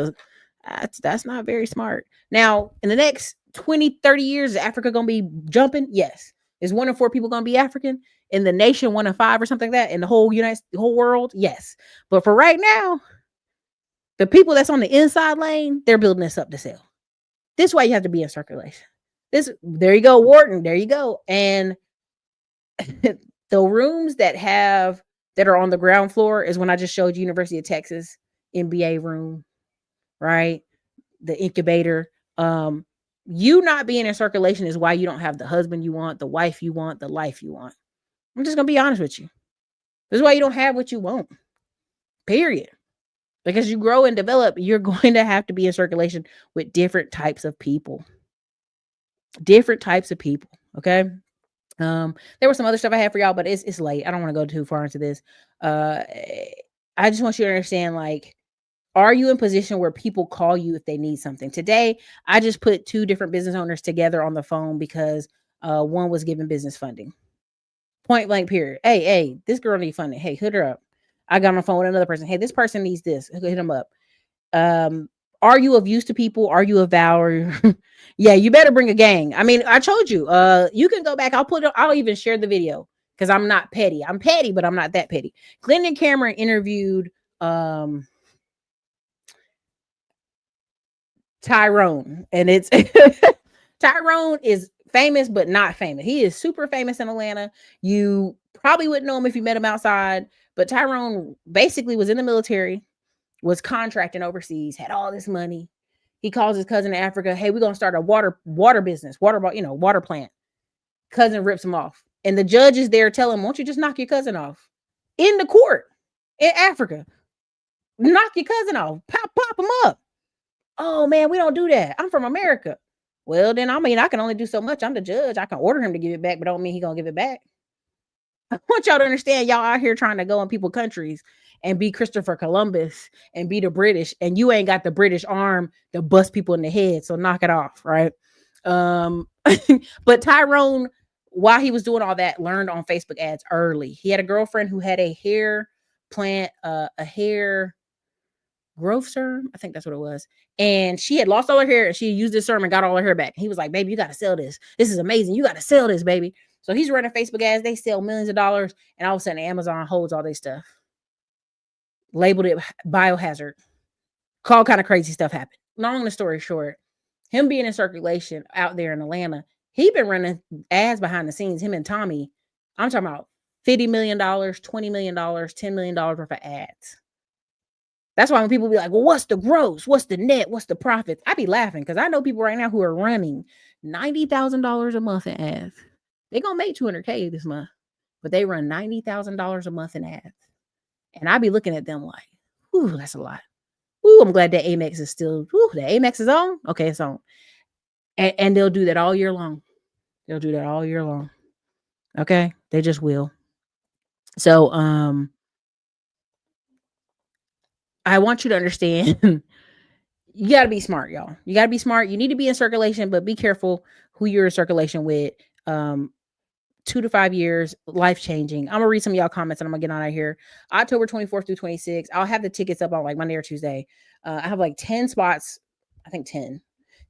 not very smart. Now, in the next 20, 30 years, is Africa gonna be jumping? Yes. Is 1 in 4 people gonna be African? In the nation, 1 in 5 or something like that? In the whole whole world? Yes. But for right now, the people that's on the inside lane, they're building this up to sell. This is why you have to be in circulation. There you go, Wharton. There you go. And the rooms that are on the ground floor is when I just showed you University of Texas MBA room, right? The incubator. You not being in circulation is why you don't have the husband you want, the wife you want, the life you want. I'm just gonna be honest with you. This is why you don't have what you want. Period. Because you grow and develop, you're going to have to be in circulation with different types of people. Different types of people. Okay. There was some other stuff I had for y'all, but it's late. I don't want to go too far into this. I just want you to understand, like, are you in position where people call you if they need something? Today, I just put 2 different business owners together on the phone because one was given business funding. Point blank period. Hey, this girl needs funding. Hey, hit her up. I got on the phone with another person. Hey, this person needs this. Hit them up. Are you of use to people? Are you of value? Yeah, you better bring a gang. I mean, I told you, you can go back. I'll even share the video because I'm not petty. I'm petty, but I'm not that petty. Clinton Cameron interviewed Tyrone, and it's Tyrone is famous, but not famous. He is super famous in Atlanta. You probably wouldn't know him if you met him outside, but Tyrone basically was in the military, was contracting overseas, had all this money. He calls his cousin in Africa, hey, we're going to start a water business, water plant. Cousin rips him off. And the judge is there telling him, won't you just knock your cousin off? In the court in Africa. Knock your cousin off. Pop him up. Oh, man, we don't do that. I'm from America. Well, then, I can only do so much. I'm the judge. I can order him to give it back, but don't mean he's going to give it back. I want y'all to understand, y'all out here trying to go in people's countries and be Christopher Columbus and be the British, and you ain't got the British arm to bust people in the head. So knock it off, right? But Tyrone, while he was doing all that, learned on Facebook ads early. He had a girlfriend who had a hair plant, a hair growth serum. I think that's what it was. And she had lost all her hair, and she used this serum and got all her hair back. He was like, baby, you got to sell this. This is amazing. You got to sell this, baby. So he's running Facebook ads. They sell millions of dollars. And all of a sudden, Amazon holds all their stuff. Labeled it biohazard. All kind of crazy stuff happened. Long the story short, him being in circulation out there in Atlanta, he been running ads behind the scenes. Him and Tommy, I'm talking about $50 million, $20 million, $10 million worth of ads. That's why when people be like, well, what's the gross? What's the net? What's the profits? I be laughing because I know people right now who are running $90,000 a month in ads. They're going to make $200K this month, but they run $90,000 a month in ads. And I be looking at them like, ooh, that's a lot. Ooh, I'm glad that Amex is still, ooh, the Amex is on. Okay, it's on. And they'll do that all year long. They'll do that all year long. Okay, they just will. So, I want you to understand, you got to be smart, y'all. You got to be smart. You need to be in circulation, but be careful who you're in circulation with. 2 to 5 years, life-changing. I'm going to read some of y'all comments and I'm going to get on out of here. October 24th through 26th. I'll have the tickets up on like Monday or Tuesday. I have like 10 spots, I think 10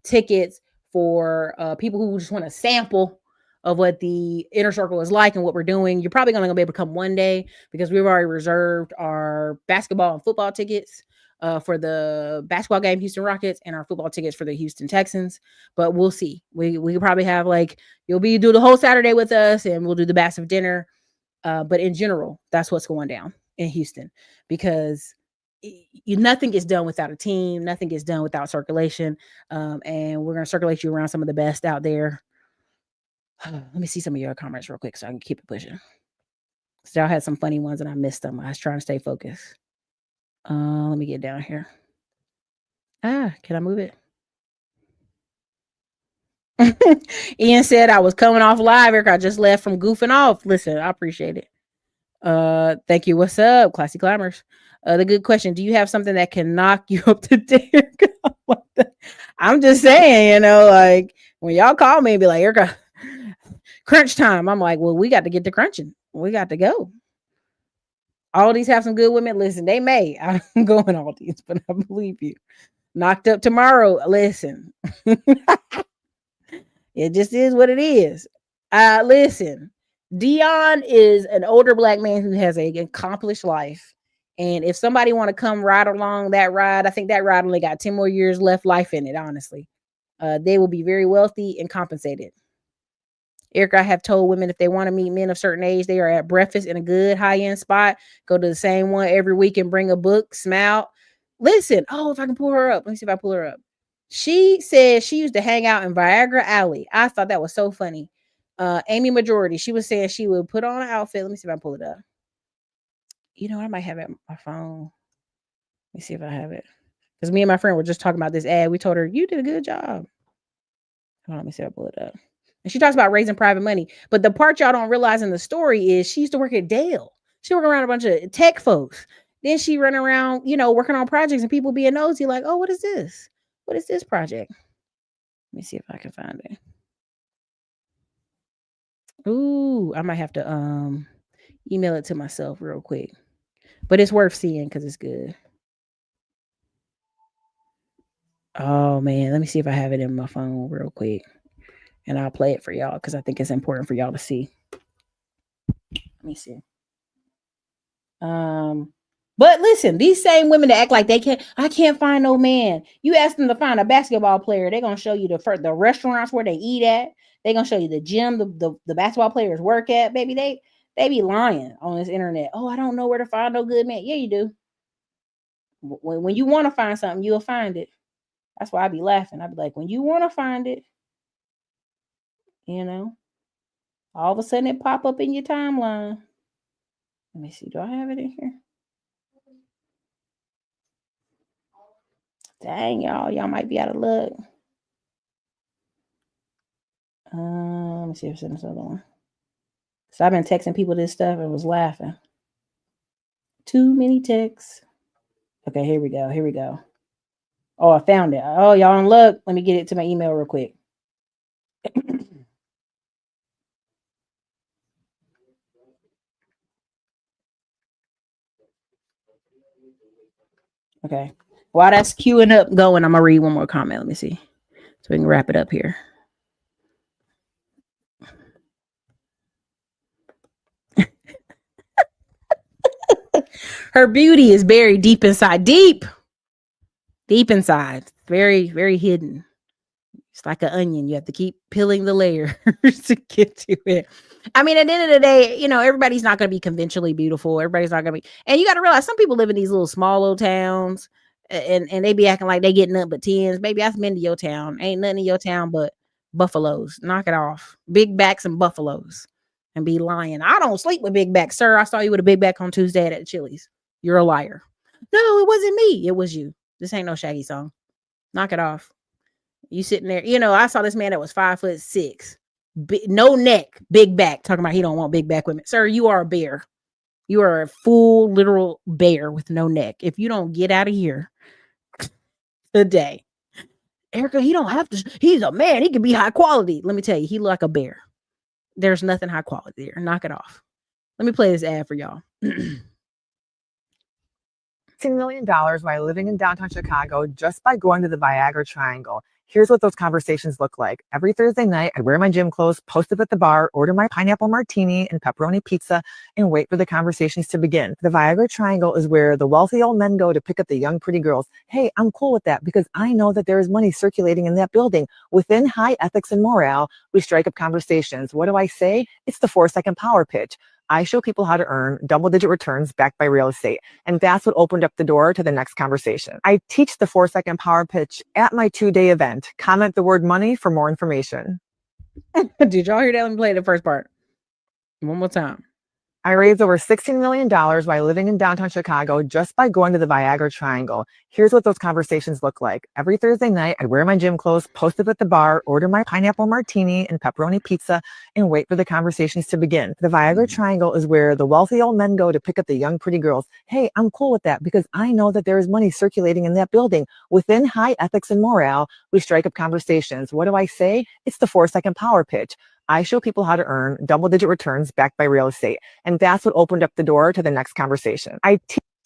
tickets for people who just want a sample of what the inner circle is like and what we're doing. You're probably going to be able to come one day because we've already reserved our basketball and football tickets for the basketball game, Houston Rockets, and our football tickets for the Houston Texans. But we'll see. We could probably have like, you'll do the whole Saturday with us and we'll do the massive dinner. But in general, that's what's going down in Houston because nothing is done without a team. Nothing is done without circulation. And we're going to circulate you around some of the best out there. Let me see some of your comments real quick so I can keep it pushing. So y'all had some funny ones and I missed them. I was trying to stay focused. Let me get down here. Can I move it? Ian said I was coming off live, Eric. I just left from goofing off. Listen, I appreciate it. Thank you. What's up, Classy Climbers? The good question. Do you have something that can knock you up to dare? I'm just saying, like when y'all call me and be like, Erica, crunch time. I'm like, well, we got to get to crunching. We got to go. All these have some good women. Listen, they may. I'm going all these, but I believe you. Knocked up tomorrow. Listen. It just is what it is. Listen. Dion is an older Black man who has an accomplished life. And if somebody want to come ride along that ride, I think that ride only got 10 more years left life in it, honestly. They will be very wealthy and compensated. Eric, I have told women if they want to meet men of certain age, they are at breakfast in a good high-end spot. Go to the same one every week and bring a book, smile. Listen, if I can pull her up. Let me see if I pull her up. She said she used to hang out in Viagra Alley. I thought that was so funny. Amy Majority, she was saying she would put on an outfit. Let me see if I pull it up. I might have it on my phone. Let me see if I have it. Because me and my friend were just talking about this ad. We told her, you did a good job. Hold on, let me see if I pull it up. And she talks about raising private money. But the part y'all don't realize in the story is she used to work at Dell. She worked around a bunch of tech folks. Then she run around, working on projects and people being nosy like, oh, what is this? What is this project? Let me see if I can find it. Ooh, I might have to email it to myself real quick. But it's worth seeing because it's good. Oh, man. Let me see if I have it in my phone real quick. And I'll play it for y'all because I think it's important for y'all to see. Let me see. But listen, these same women that act like I can't find no man. You ask them to find a basketball player, they're gonna show you the restaurants where they eat at. They're gonna show you the gym the basketball players work at. Baby, they be lying on this internet. Oh, I don't know where to find no good man. Yeah, you do. When you want to find something, you'll find it. That's why I be laughing. I be like, when you want to find it, all of a sudden it pop up in your timeline. Let me see. Do I have it in here? Dang, y'all might be out of luck. Let me see if it's another one. So I've been texting people this stuff and was laughing. Too many texts. Okay, here we go. Oh, I found it. Oh, y'all in luck. Let me get it to my email real quick. Okay. While that's queuing up going, I'm going to read one more comment. Let me see. So we can wrap it up here. Her beauty is buried deep inside. Deep inside. Very, very hidden. It's like an onion. You have to keep peeling the layers to get to it. I mean, at the end of the day, you know, everybody's not going to be conventionally beautiful. Everybody's not going to be, and you got to realize some people live in these little small little towns and they be acting like they get nothing but tens. Baby, I've been to your town. Ain't nothing in your town but buffaloes. Knock it off. Big backs and buffaloes. And be lying. I don't sleep with big back, sir. I saw you with a big back on Tuesday at Chili's. You're a liar. No, it wasn't me. It was you. This ain't no Shaggy song. Knock it off. You sitting there. You know, I saw this man that was 5'6", no neck, big back, talking about he don't want big back women. Sir, you are a bear. You are a full literal bear with no neck. If you don't get out of here today, Erica, he don't have to. He's a man. He can be high quality. Let me tell you, he look like a bear. There's nothing high quality there. Knock it off. Let me play this ad for y'all. $10 million while living in downtown Chicago just by going to the Viagra Triangle. Here's what those conversations look like. Every Thursday night, I wear my gym clothes, post up at the bar, order my pineapple martini and pepperoni pizza, and wait for the conversations to begin. The Viagra Triangle is where the wealthy old men go to pick up the young, pretty girls. Hey, I'm cool with that because I know that there is money circulating in that building. Within high ethics and morale, we strike up conversations. What do I say? It's the 4-second power pitch. I show people how to earn double-digit returns backed by real estate. And that's what opened up the door to the next conversation. I teach the 4-second power pitch at my 2-day event. Comment the word money for more information. Did y'all hear that? Let me play the first part one more time. I raised over $16 million while living in downtown Chicago just by going to the Viagra Triangle. Here's what those conversations look like. Every Thursday night, I wear my gym clothes, post up at the bar, order my pineapple martini and pepperoni pizza, and wait for the conversations to begin. The Viagra Triangle is where the wealthy old men go to pick up the young, pretty girls. Hey, I'm cool with that because I know that there is money circulating in that building. Within high ethics and morale, we strike up conversations. What do I say? It's the 4-second power pitch. I show people how to earn double-digit returns backed by real estate. And that's what opened up the door to the next conversation. I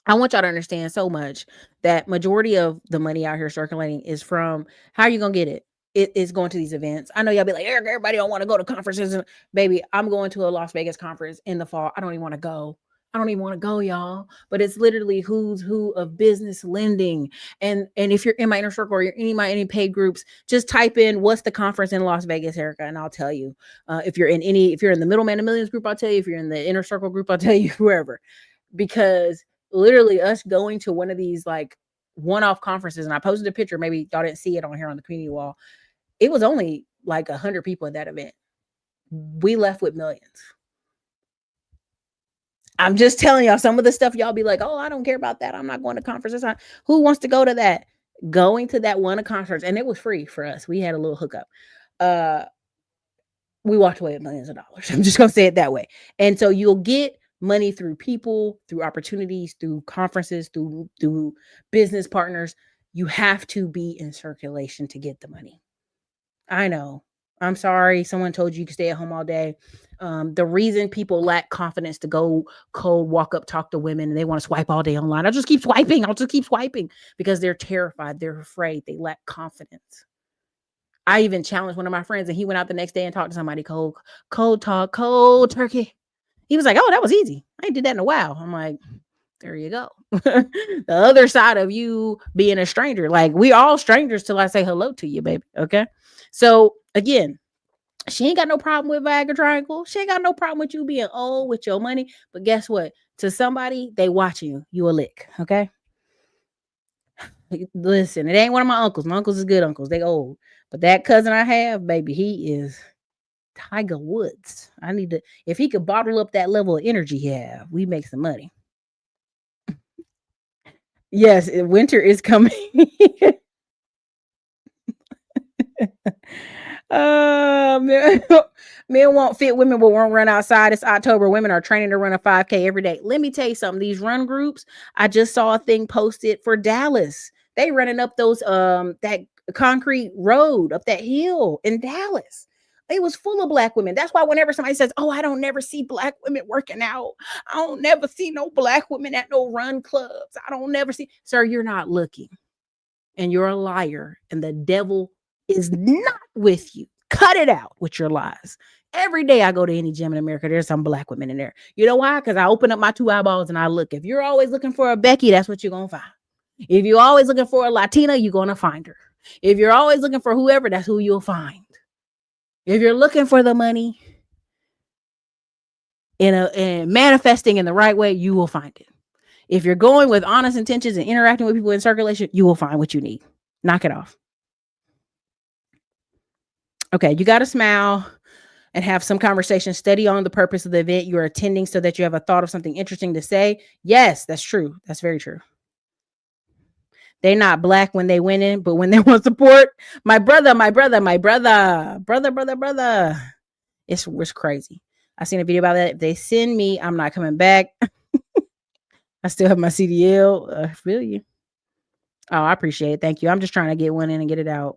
want y'all to understand so much that majority of the money out here circulating is from how you going to get it. It is going to these events. I know y'all be like, Eric, everybody don't want to go to conferences. And baby, I'm going to a Las Vegas conference in the fall. I don't even want to go. I don't even want to go, y'all. But it's literally who's who of business lending. And if you're in my inner circle or you're in any paid groups, just type in what's the conference in Las Vegas, Erica, and I'll tell you. If you're in the Middleman of Millions group, I'll tell you. If you're in the inner circle group, I'll tell you, whoever. Because literally us going to one of these like one-off conferences, and I posted a picture, maybe y'all didn't see it on here on the community wall. It was only like 100 people at that event. We left with millions. I'm just telling y'all some of the stuff y'all be like, oh, I don't care about that. I'm not going to conferences. Who wants to go to that? Going to that one conference, and it was free for us. We had a little hookup. We walked away with millions of dollars. I'm just going to say it that way. And so you'll get money through people, through opportunities, through conferences, through business partners. You have to be in circulation to get the money. I know. I'm sorry. Someone told you could stay at home all day. The reason people lack confidence to go cold, walk up, talk to women, and they want to swipe all day online. I'll just keep swiping because they're terrified. They're afraid. They lack confidence. I even challenged one of my friends and he went out the next day and talked to somebody cold talk, cold turkey. He was like, oh, that was easy. I ain't did that in a while. I'm like, there you go. The other side of you being a stranger. Like we all strangers till I say hello to you, baby. Okay. So again, she ain't got no problem with Viagra Triangle. She ain't got no problem with you being old with your money. But guess what? To somebody, they watching you. You a lick. Okay. Listen, it ain't one of my uncles. My uncles is good uncles. They old. But that cousin I have, baby, he is Tiger Woods. I need to, if he could bottle up that level of energy he have, we make some money. Yes, winter is coming. Men won't fit, women will won't run outside. It's October. Women are training to run a 5K every day. Let me tell you something. These run groups, I just saw a thing posted for Dallas. They running up those that concrete road up that hill in Dallas. It was full of Black women. That's why whenever somebody says, oh, I don't never see Black women working out. I don't never see no Black women at no run clubs. I don't never see. Sir, you're not looking. And you're a liar. And the devil is not with you. Cut it out with your lies. Every day I go to any gym in America, there's some Black women in there. You know why? Because I open up my 2 eyeballs and I look. If you're always looking for a Becky, that's what you're going to find. If you're always looking for a Latina, you're going to find her. If you're always looking for whoever, that's who you'll find. If you're looking for the money and manifesting in the right way, you will find it. If you're going with honest intentions and interacting with people in circulation, you will find what you need. Knock it off. Okay, you got to smile and have some conversation. Study on the purpose of the event you're attending so that you have a thought of something interesting to say. Yes, that's true. That's very true. They're not black when they win in, but when they want support, my brother. It's crazy. I seen a video about that. If they send me, I'm not coming back. I still have my CDL. I feel you. Oh, I appreciate it. Thank you. I'm just trying to get one in and get it out.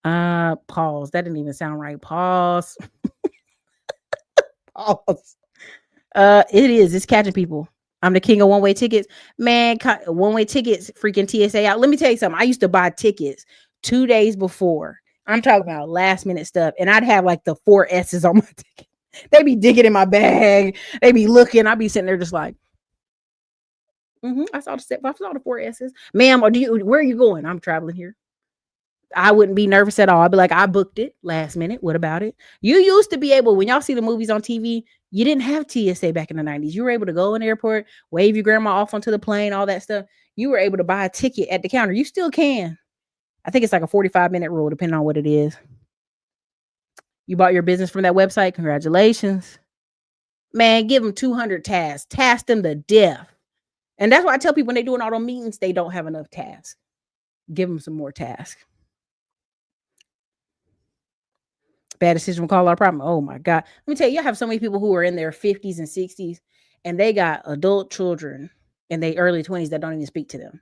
Pause. That didn't even sound right. Pause. Pause. It is. It's catching people. I'm the king of one-way tickets. Man, one-way tickets freaking TSA out. Let me tell you something. I used to buy tickets 2 days before. I'm talking about last minute stuff. And I'd have like the 4 S's on my ticket. They be digging in my bag. They be looking. I'd be sitting there just like, I saw the 4 S's. Ma'am, where are you going? I'm traveling here. I wouldn't be nervous at all. I'd be like, I booked it last minute. What about it? You used to be able, when y'all see the movies on TV, you didn't have TSA back in the 90s. You were able to go in the airport, wave your grandma off onto the plane, all that stuff. You were able to buy a ticket at the counter. You still can. I think it's like a 45-minute rule, depending on what it is. You bought your business from that website. Congratulations. Man, give them 200 tasks. Task them to death. And that's why I tell people when they're doing all those meetings, they don't have enough tasks. Give them some more tasks. Bad decision will call our problem. Oh my God. Let me tell you, I have so many people who are in their 50s and 60s and they got adult children in their early 20s that don't even speak to them.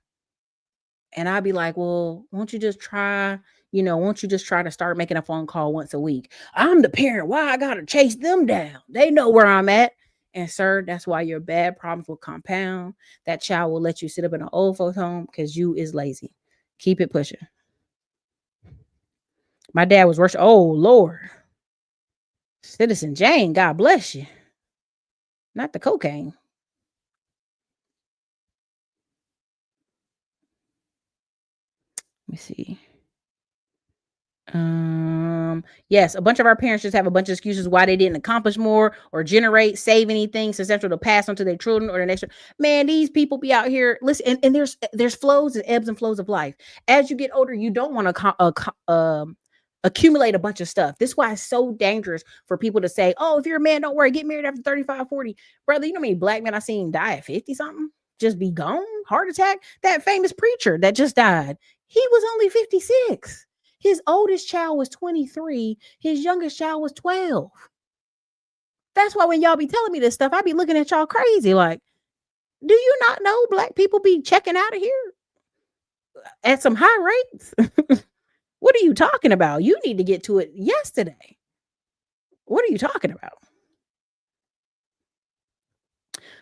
And I'd be like, well, won't you just try to start making a phone call once a week? I'm the parent. Why I got to chase them down? They know where I'm at. And sir, that's why your bad problems will compound. That child will let you sit up in an old folks home because you is lazy. Keep it pushing. My dad was worshiping. Oh, Lord. Citizen Jane, God bless you. Not the cocaine. Let me see. Yes, a bunch of our parents just have a bunch of excuses why they didn't accomplish more or save anything successful to pass on to their children or the next. Man, these people be out here. Listen, and there's flows and ebbs and flows of life. As you get older, you don't want to accumulate a bunch of stuff. This is why it's so dangerous for people to say, oh, if you're a man, don't worry, get married after 35, 40. Brother, you know how many black men I seen die at 50 something? Just be gone, heart attack. That famous preacher that just died, he was only 56. His oldest child was 23. His youngest child was 12. That's why when y'all be telling me this stuff, I be looking at y'all crazy. Like, do you not know black people be checking out of here at some high rates? What are you talking about? You need to get to it yesterday. What are you talking about?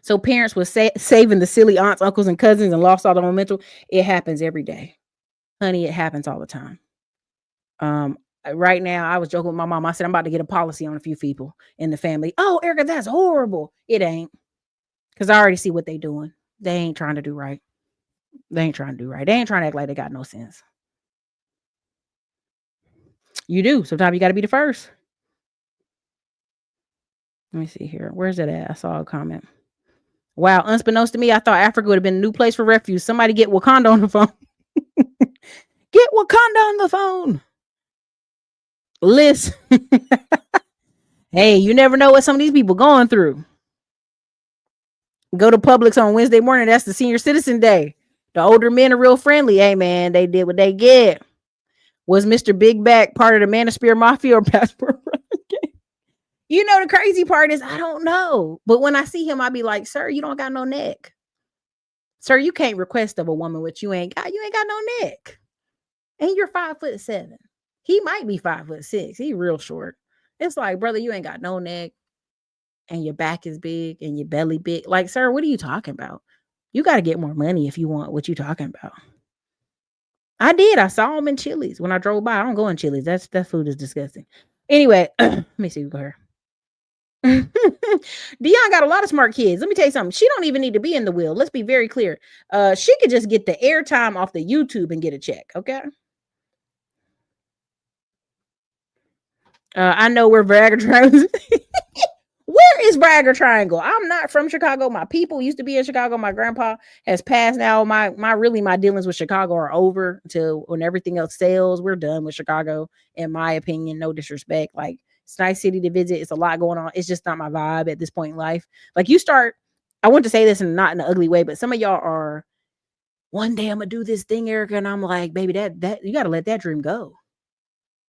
So parents were saving the silly aunts, uncles, and cousins and lost all the momentum. It happens every day. Honey, it happens all the time. Right now, I was joking with my mom. I said, I'm about to get a policy on a few people in the family. Oh, Erica, that's horrible. It ain't. Because I already see what they doing. They ain't trying to do right. They ain't trying to act like they got no sense. You do. Sometimes you got to be the first. Let me see here. Where's it at? I saw a comment. Wow. Unbeknownst to me, I thought Africa would have been a new place for refuge. Somebody get Wakanda on the phone. Get Wakanda on the phone. Listen. Hey, you never know what some of these people going through. Go to Publix on Wednesday morning. That's the senior citizen day. The older men are real friendly. Hey, man, they did what they get. Was Mr. Big Back part of the Manosphere Mafia or Passport? You know, the crazy part is I don't know. But when I see him, I'll be like, sir, you don't got no neck. Sir, you can't request of a woman what you ain't got. You ain't got no neck. And you're 5'7". He might be 5'6". He real short. It's like, brother, you ain't got no neck. And your back is big and your belly big. Like, sir, what are you talking about? You got to get more money if you want what you talking about. I did. I saw him in Chili's when I drove by. I don't go in Chili's. That food is disgusting. Anyway, let me see. Go here. Dion got a lot of smart kids. Let me tell you something. She don't even need to be in the wheel. Let's be very clear. She could just get the airtime off the YouTube and get a check. Okay. I know where Bragger Triangle. Where is Bragger Triangle? I'm not from Chicago. My people used to be in Chicago. My grandpa has passed now. My dealings with Chicago are over until when everything else sells. We're done with Chicago, in my opinion. No disrespect. Like, it's a nice city to visit. It's a lot going on. It's just not my vibe at this point in life. Like, I want to say this and not in an ugly way, but some of y'all are, one day I'm gonna do this thing, Erica, and I'm like, baby, that you gotta let that dream go.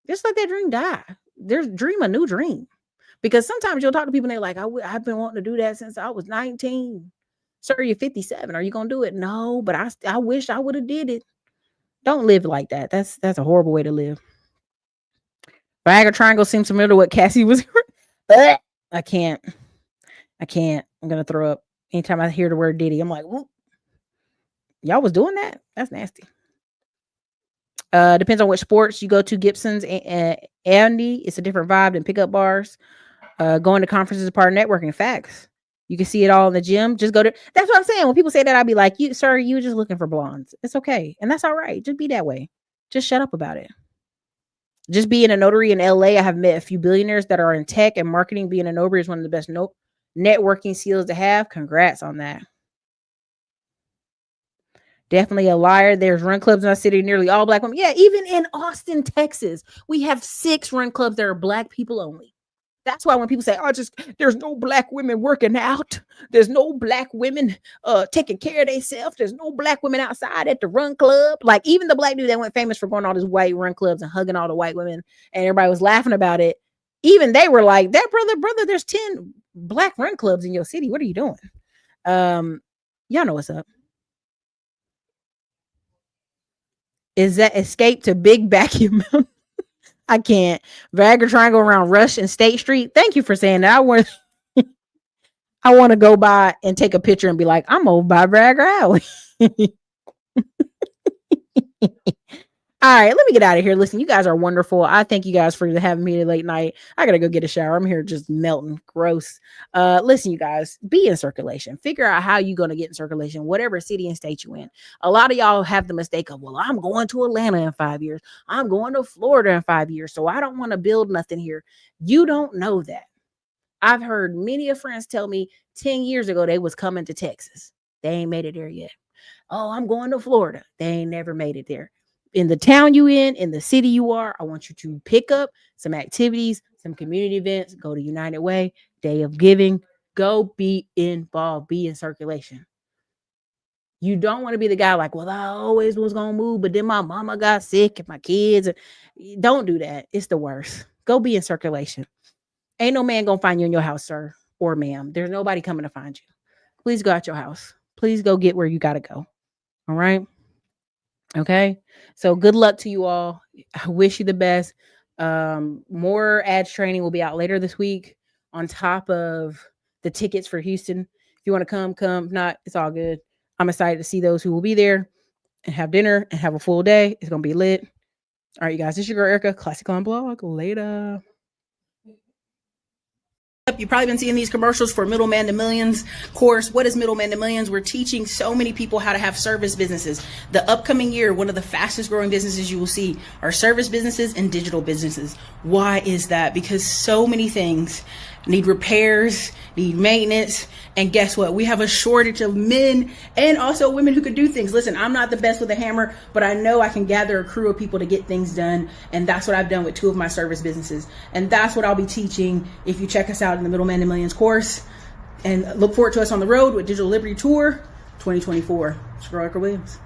Just let that dream die. Dream a new dream. Because sometimes you'll talk to people and they're like, I've been wanting to do that since I was 19. Sir, you're 57. Are you going to do it? No, but I wish I would have did it. Don't live like that. That's a horrible way to live. Viagra Triangle seems familiar to what Cassie was. I can't. I'm going to throw up. Anytime I hear the word Diddy, I'm like, whoop. Y'all was doing that? That's nasty. Depends on which sports you go to. Gibson's and Andy, it's a different vibe than pickup bars. Going to conferences is part of networking. Facts. You can see it all in the gym. Just go to. That's what I'm saying. When people say that, I'll be like, "You, sir, you just looking for blondes. It's okay, and that's all right. Just be that way. Just shut up about it. Just being a notary in LA. I have met a few billionaires that are in tech and marketing. Being a notary is one of the best networking skills to have. Congrats on that. Definitely a liar. There's run clubs in our city, nearly all black women. Yeah, even in Austin, Texas, we have 6 run clubs that are black people only. That's why when people say, there's no black women working out. There's no black women taking care of themselves. There's no black women outside at the run club. Like, even the black dude that went famous for going to all these white run clubs and hugging all the white women, and everybody was laughing about it. Even they were like, that brother, there's 10 black run clubs in your city. What are you doing? Y'all know what's up. Is that Escape to Big Vacuum Mountain? I can't. Viagra Triangle around Rush and State Street. Thank you for saying that. I want to go by and take a picture and be like, I'm over by Viagra Alley. All right, let me get out of here. Listen, you guys are wonderful. I thank you guys for having me late night. I gotta go get a shower. I'm here just melting. Gross. Listen, you guys, be in circulation. Figure out how you're gonna get in circulation, whatever city and state you in. A lot of y'all have the mistake of, well, I'm going to Atlanta in 5 years. I'm going to Florida in 5 years, so I don't want to build nothing here. You don't know that. I've heard many of friends tell me 10 years ago they was coming to Texas. They ain't made it there yet. Oh, I'm going to Florida. They ain't never made it there. In the town you in the city you are, I want you to pick up some activities, some community events, go to United Way, Day of Giving, go be involved, be in circulation. You don't want to be the guy like, well, I always was going to move, but then my mama got sick and my kids. Don't do that. It's the worst. Go be in circulation. Ain't no man going to find you in your house, sir or ma'am. There's nobody coming to find you. Please go out your house. Please go get where you got to go. All right. Okay. So good luck to you all. I wish you the best. More ads training will be out later this week on top of the tickets for Houston. If you want to come. If not, it's all good. I'm excited to see those who will be there and have dinner and have a full day. It's going to be lit. All right, you guys. This is your girl, Erica, Classic on Blog. Later. You've probably been seeing these commercials for Middleman to Millions course. What is Middleman to Millions? We're teaching so many people how to have service businesses. The upcoming year, one of the fastest growing businesses you will see are service businesses and digital businesses. Why is that? Because so many things need repairs, need maintenance. And guess what? We have a shortage of men and also women who could do things. Listen, I'm not the best with a hammer, but I know I can gather a crew of people to get things done. And that's what I've done with 2 of my service businesses. And that's what I'll be teaching if you check us out in the Middleman to Millions course. And look forward to us on the road with Digital Liberty Tour 2024. It's Erica Williams.